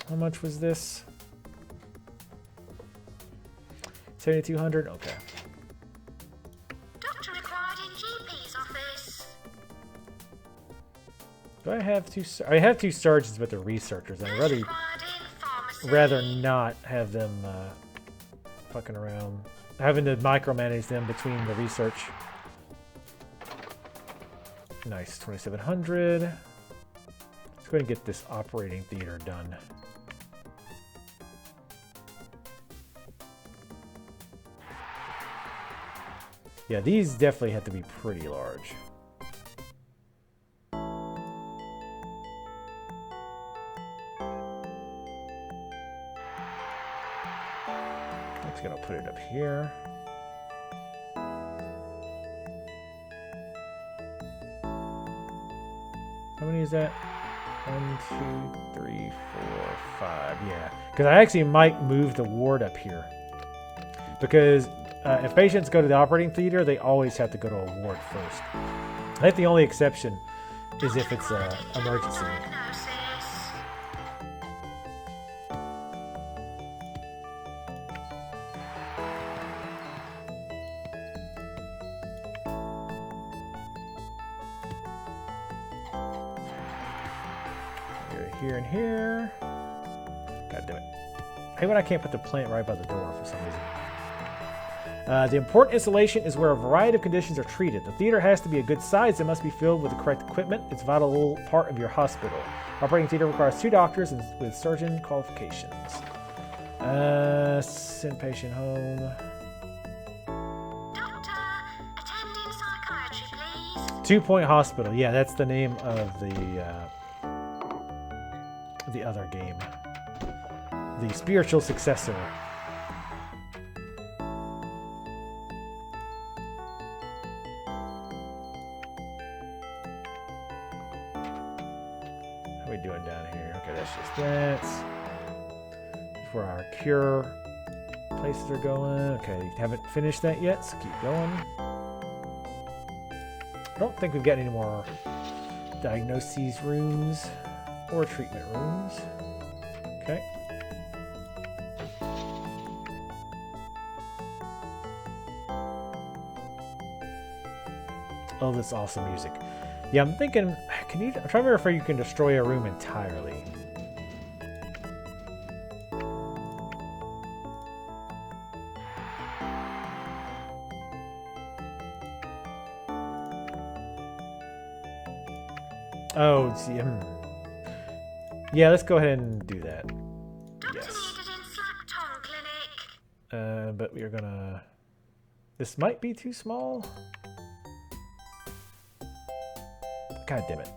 How much was this? 7,200. Okay. Doctor required in GP's office. Do I have two? I have 2 surgeons, but they're researchers. I'd rather not have them fucking around, having to micromanage them between the research. Nice, 2,700. Let's go ahead and get this operating theater done. Yeah, these definitely have to be pretty large. I'm just gonna put it up here. How many is that? 1, 2, 3, 4, 5. Yeah, because I actually might move the ward up here. Because if patients go to the operating theater, they always have to go to a ward first. I think the only exception is if it's an emergency. Diagnosis. Here and here. God damn it. I hate when I can't put the plant right by the door for some reason. The important installation is where a variety of conditions are treated. The theater has to be a good size and must be filled with the correct equipment. It's a vital part of your hospital. Operating theater requires 2 doctors with surgeon qualifications. Send patient home. Doctor, attending psychiatry, please. 2 Point Hospital. Yeah, that's the name of the other game. The spiritual successor. How are we doing down here? Okay, that's just that. That's where our cure places are going. Okay, haven't finished that yet, so keep going. I don't think we've got any more diagnoses rooms or treatment rooms. Okay. Oh, this awesome music. Yeah, I'm thinking, I'm trying to remember if you can destroy a room entirely. Oh, see, yeah, let's go ahead and do that. Doctor Yes. needed in Slack Tongue Clinic. But we are gonna... This might be too small. God damn it.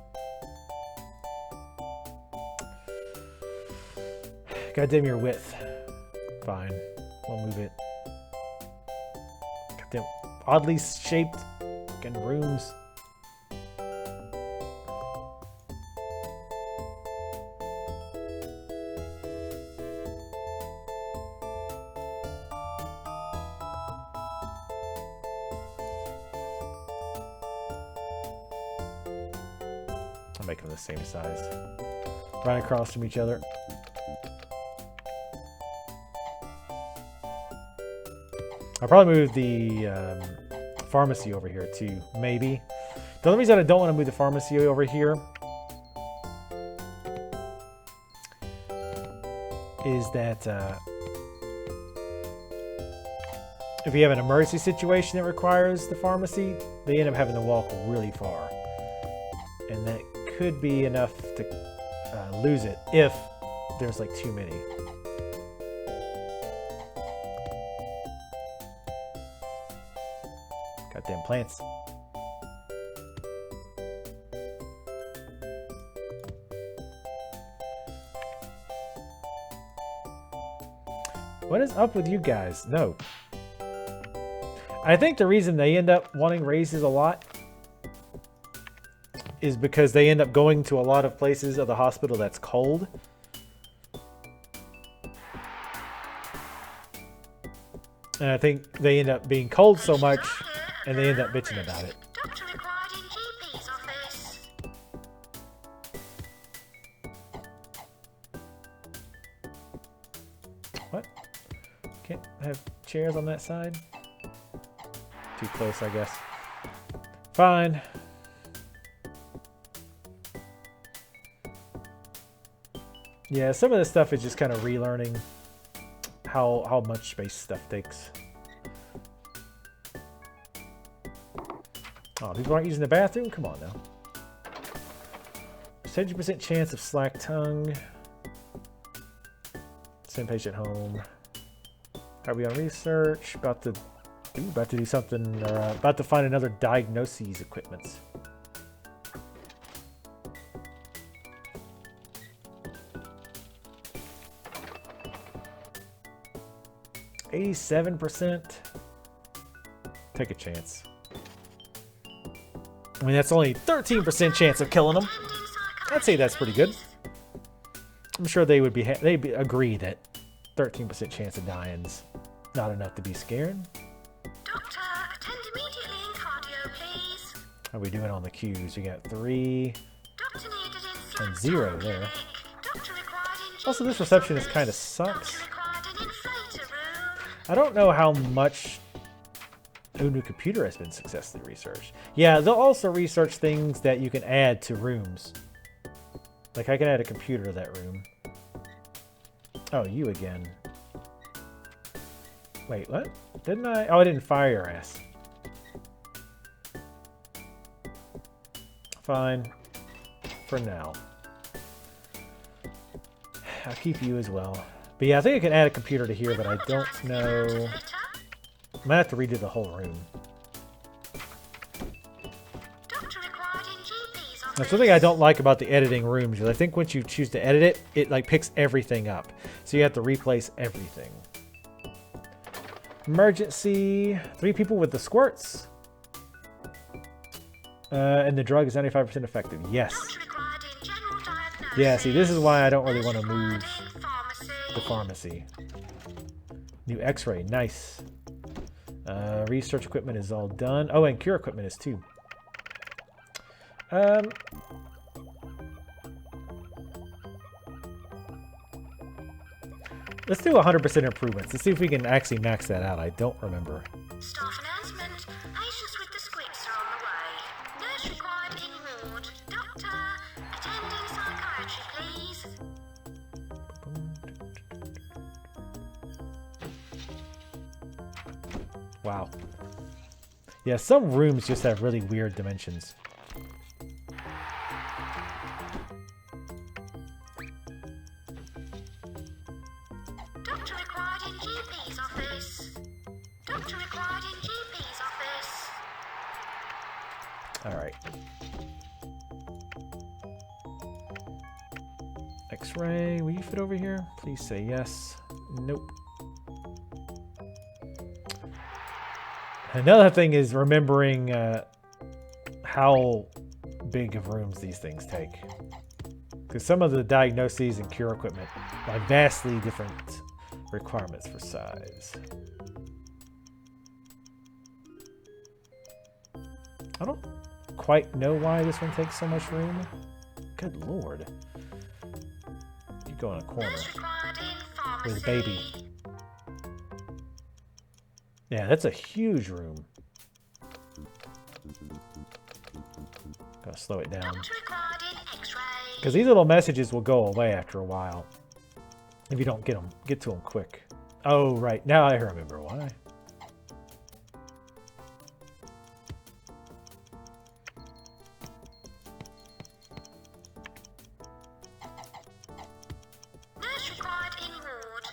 God damn your width. Fine. We'll move it. God damn. Oddly shaped fucking rooms. I'll make them the same size. Right across from each other. I'll probably move the pharmacy over here too, maybe. The only reason I don't want to move the pharmacy over here is that if you have an emergency situation that requires the pharmacy, they end up having to walk really far. And that could be enough to lose it if there's like too many. Goddamn plants. What is up with you guys? No. I think the reason they end up wanting raises a lot is because they end up going to a lot of places of the hospital that's cold. And I think they end up being cold so much, and they end up bitching about it. Doctor required in GP's office. What? Can't have chairs on that side? Too close, I guess. Fine. Yeah, some of this stuff is just kind of relearning how much space stuff takes. Oh, people aren't using the bathroom? Come on now. 70% chance of slack tongue. Send patient home. Are we on research? About to do something, or about to find another diagnoses equipment. %. Take a chance. I mean, that's only 13% chance of killing them. Attending I'd say that's pretty good. I'm sure they would agree that 13% chance of dying's not enough to be scared. Doctor, attend immediately in cardio, please. How are we doing on the Qs? We got 3 Doctor needed in and Slack's 0 Town there. Clinic. Doctor required in Also, this GP's receptionist office. kind of sucks. Doctor required an inflator room. I don't know how much Unu Computer has been successfully researched. Yeah, they'll also research things that you can add to rooms. Like I can add a computer to that room. Oh, you again. Wait, what? Didn't I? Oh, I didn't fire your ass. Fine. For now. I'll keep you as well. But yeah, I think I can add a computer to here, but I don't know. I might have to redo the whole room. Doctor required in GP's office. That's one thing I don't like about the editing rooms. Is I think once you choose to edit it, it like picks everything up. So you have to replace everything. Emergency. 3 people with the squirts. And the drug is 95% effective. Yes. Doctor required in general diagnosis. Yeah, see, this is why I don't really want to move In pharmacy. the pharmacy. New x-ray. Nice. Research equipment is all done. Oh, and cure equipment is too. Let's do 100% improvements. Let's see if we can actually max that out. I don't remember. Staff announcement. Patients with the squibs are on the way. Nurse required in ward. Doctor, attend in psychiatry, please. Wow. Yeah, some rooms just have really weird dimensions. Doctor required in GP's office. Doctor required in GP's office. All right. X-ray, will you fit over here? Please say yes. Nope. Another thing is remembering how big of rooms these things take. Because some of the diagnoses and cure equipment have vastly different requirements for size. I don't quite know why this one takes so much room. Good lord. You go in a corner Nurse required in pharmacy. with a baby. Yeah, that's a huge room. Gotta slow it down. Doctor required in X-ray. Because these little messages will go away after a while. If you don't get to them quick. Oh, right. Now I remember why. Nurse required in ward.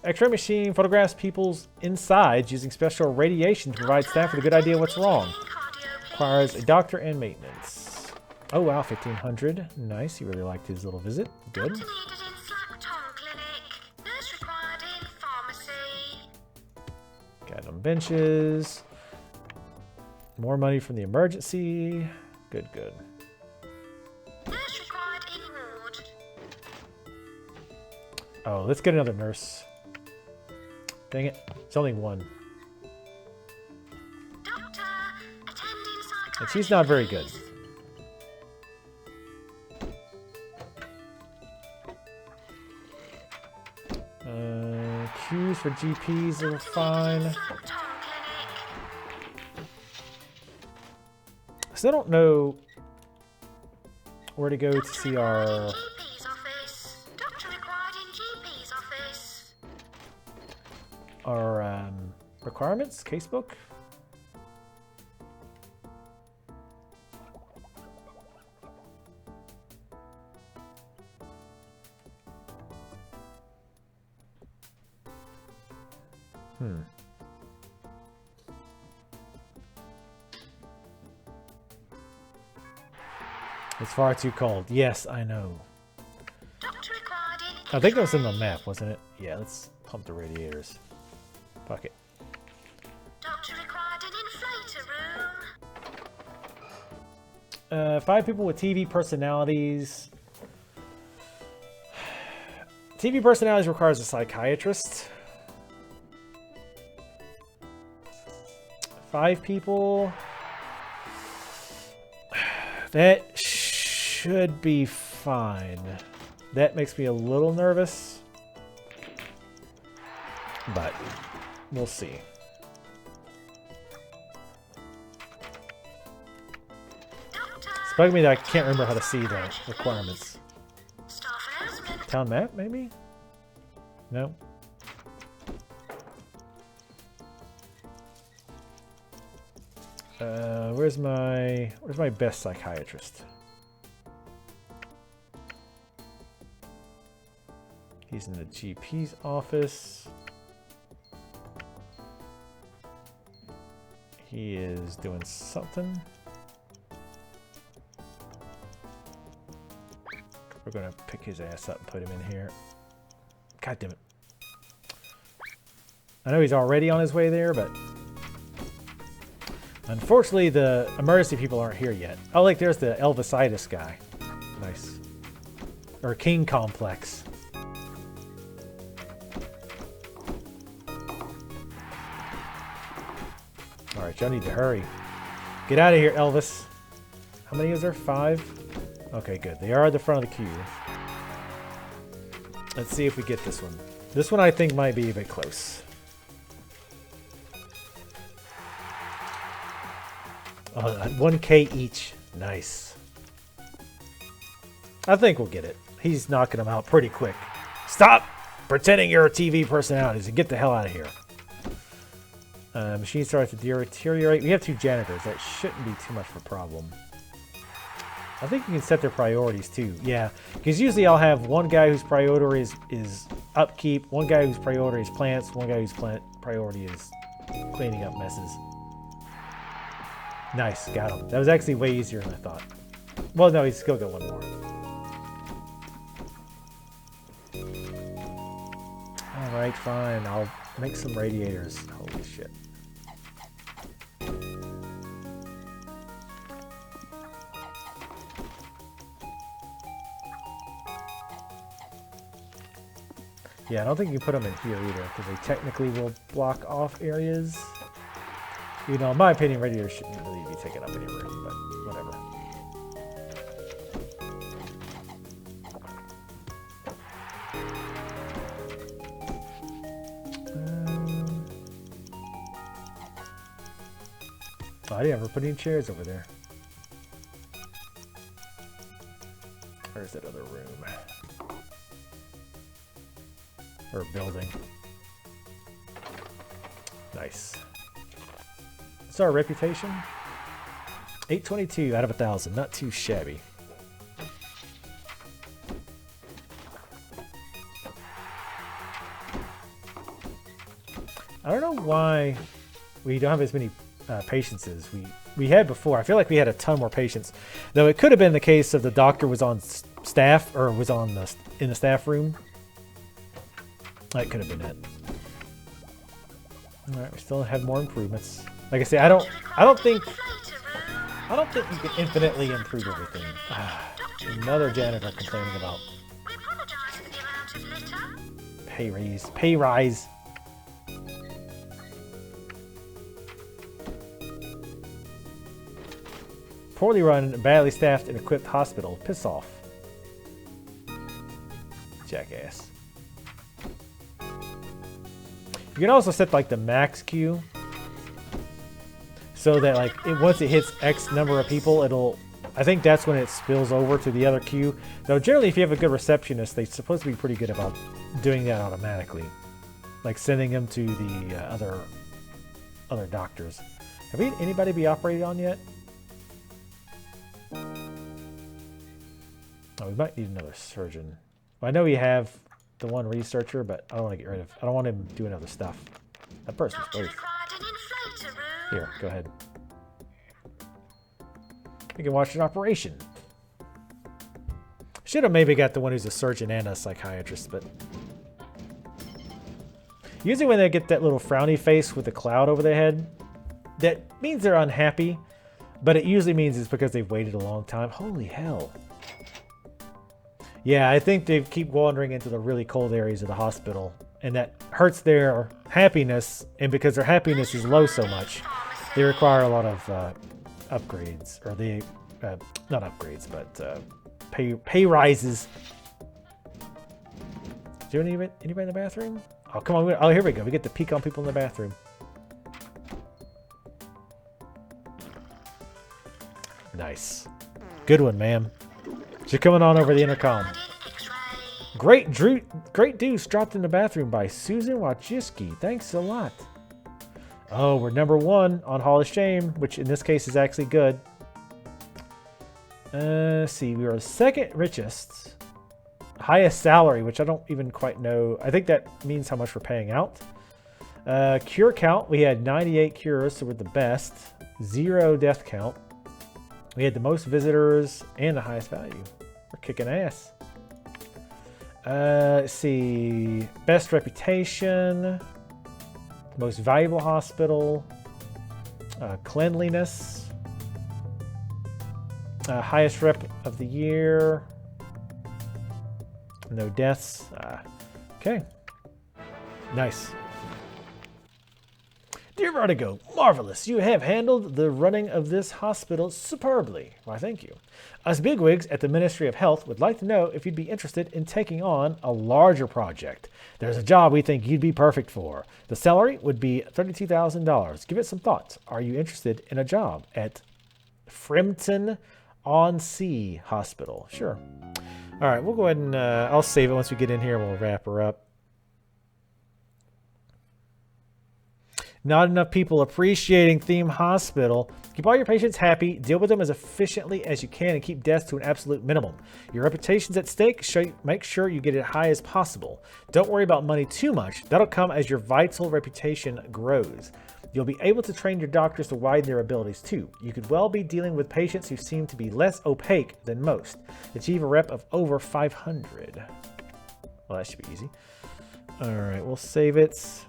X-ray machine photographs people's insides using special radiation to provide staff with a good idea what's wrong. In cardio, please. Requires a doctor and maintenance. Oh wow, 1500. Nice. He really liked his little visit. Good. Doctor needed in Slack Town Clinic. Nurse required in pharmacy. Got them benches. More money from the emergency. Good, good. Nurse required in ward. Oh, let's get another nurse. Dang it. It's only one. Doctor, attend in psychiatry. And she's not very good. please. Queues for GPs are fine. Slack Town Clinic. Still don't know where to go to see our... GP's office. Doctor required in GP's office. our requirements casebook. It's far too cold. Yes, I know. Doctor required in I think that was in the map, wasn't it? Yeah, let's pump the radiators. Fuck it. Doctor required an inflator room. 5 people with TV personalities. TV personalities requires a psychiatrist. 5 people. That should be fine. That makes me a little nervous. But we'll see. It's bugging me that I can't remember how to see the requirements. Town map, maybe? No. Where's my best psychiatrist? He's in the GP's office. He is doing something. We're gonna pick his ass up and put him in here. God damn it. I know he's already on his way there, but unfortunately the emergency people aren't here yet. Oh, like there's the Elvisitis guy. Nice. Or King Complex. Alright, y'all need to hurry. Get out of here, Elvis. How many is there? 5? Okay, good. They are at the front of the queue. Let's see if we get this one. This one I think might be a bit close. 1K each. Nice. I think we'll get it. He's knocking them out pretty quick. Stop pretending you're a TV personality and get the hell out of here. Machine starts to deteriorate. We have 2 janitors. That shouldn't be too much of a problem. I think you can set their priorities too. Yeah, because usually I'll have one guy whose priority is upkeep, one guy whose priority is plants, one guy whose priority is cleaning up messes. Nice, got him. That was actually way easier than I thought. Well, no, he's still got one more. All right, fine. I'll make some radiators. Holy shit. Yeah, I don't think you can put them in here either, because they technically will block off areas. You know, in my opinion, radiators shouldn't really be taking up any room, but whatever. Oh, I didn't ever put any chairs over there. Where's that other room? Or building. Nice. What's our reputation? 822 out of 1,000. Not too shabby. I don't know why we don't have as many patients as we had before. I feel like we had a ton more patients. Though it could have been the case if the doctor was on staff or was on in the staff room. That could have been it. All right, we still have more improvements. Like I say, I don't think you can infinitely improve everything. Another janitor complaining about pay rise. Poorly run, badly staffed, and equipped hospital. Piss off, jackass. You can also set like the max queue so that like once it hits X number of people, I think that's when it spills over to the other queue. Though generally if you have a good receptionist, they're supposed to be pretty good about doing that automatically. Like sending them to the other doctors. Have we had anybody be operated on yet? Oh, we might need another surgeon. Well, I know we have the one researcher, but I don't want to get rid of. I don't want him doing other stuff. That person's great. Here, go ahead. We can watch an operation. Should have maybe got the one who's a surgeon and a psychiatrist, but usually when they get that little frowny face with a cloud over their head, that means they're unhappy. But it usually means it's because they've waited a long time. Holy hell. Yeah, I think they keep wandering into the really cold areas of the hospital, and that hurts their happiness. And because their happiness is low so much, they require a lot of upgrades, or they not upgrades, but pay rises. Is there anybody in the bathroom? Oh, come on. Oh, here we go. We get to peek on people in the bathroom. Nice. Good one, ma'am. She's coming on over the intercom. Great deuce dropped in the bathroom by Susan Wojcicki. Thanks a lot. Oh, we're number 1 on Hall of Shame, which in this case is actually good. Let's see, we are the second richest. Highest salary, which I don't even quite know. I think that means how much we're paying out. Cure count, we had 98 cures, so we're the best. 0 death count. We had the most visitors and the highest value. We're kicking ass. Let's see. Best reputation. Most valuable hospital. Cleanliness. Highest rep of the year. No deaths. Okay. Nice. Dear Vertigo, marvelous. You have handled the running of this hospital superbly. Why, thank you. Us bigwigs at the Ministry of Health would like to know if you'd be interested in taking on a larger project. There's a job we think you'd be perfect for. The salary would be $32,000. Give it some thought. Are you interested in a job at Frimpton-on-Sea Hospital? Sure. All right, we'll go ahead and I'll save it once we get in here and we'll wrap her up. Not enough people appreciating Theme Hospital. Keep all your patients happy, deal with them as efficiently as you can, and keep deaths to an absolute minimum. Your reputation's at stake, make sure you get it high as possible. Don't worry about money too much. That'll come as your vital reputation grows. You'll be able to train your doctors to widen their abilities too. You could well be dealing with patients who seem to be less opaque than most. Achieve a rep of over 500. Well, that should be easy. All right, we'll save it.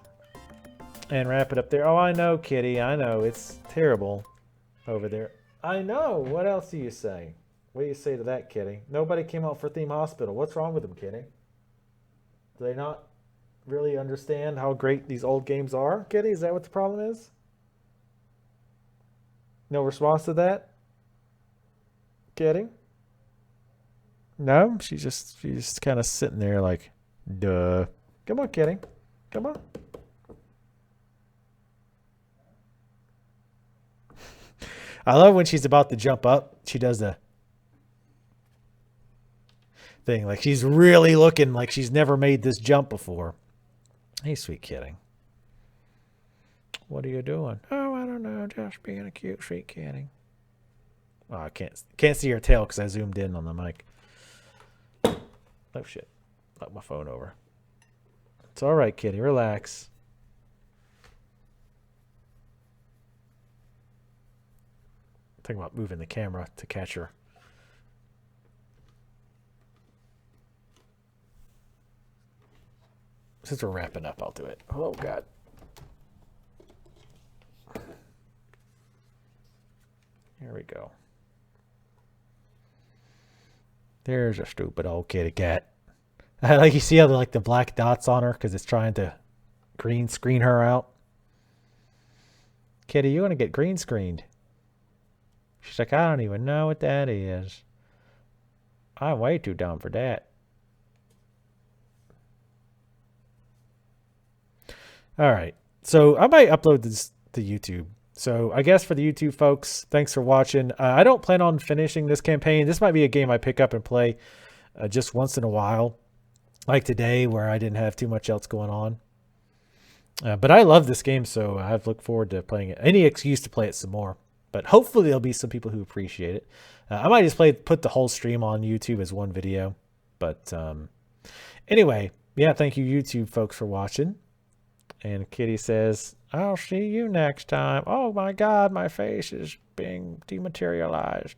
And wrap it up there. Oh, I know, Kitty. I know. It's terrible over there. I know. What else do you say? What do you say to that, Kitty? Nobody came out for Theme Hospital. What's wrong with them, Kitty? Do they not really understand how great these old games are, Kitty? Is that what the problem is? No response to that? Kitty? No? She's just kind of sitting there like, duh. Come on, Kitty. Come on. I love when she's about to jump up. She does the thing. Like she's really looking like she's never made this jump before. Hey, sweet kitty. What are you doing? Oh, I don't know. Just being a cute, sweet kitty. Oh, I can't see her tail because I zoomed in on the mic. Oh, shit. Knocked my phone over. It's all right, kitty. Relax. Talking about moving the camera to catch her. Since we're wrapping up, I'll do it. Oh, God. Here we go. There's a stupid old kitty cat. Like you see how like the black dots on her because it's trying to green screen her out. Kitty, you want to get green screened? She's like, I don't even know what that is. I'm way too dumb for that. All right. So I might upload this to YouTube. So I guess for the YouTube folks, thanks for watching. I don't plan on finishing this campaign. This might be a game I pick up and play just once in a while. Like today where I didn't have too much else going on. But I love this game, so I look forward to playing it. Any excuse to play it some more. But hopefully there'll be some people who appreciate it. I might just put the whole stream on YouTube as one video. But anyway, yeah, thank you YouTube folks for watching. And Kitty says, I'll see you next time. Oh my God, my face is being dematerialized.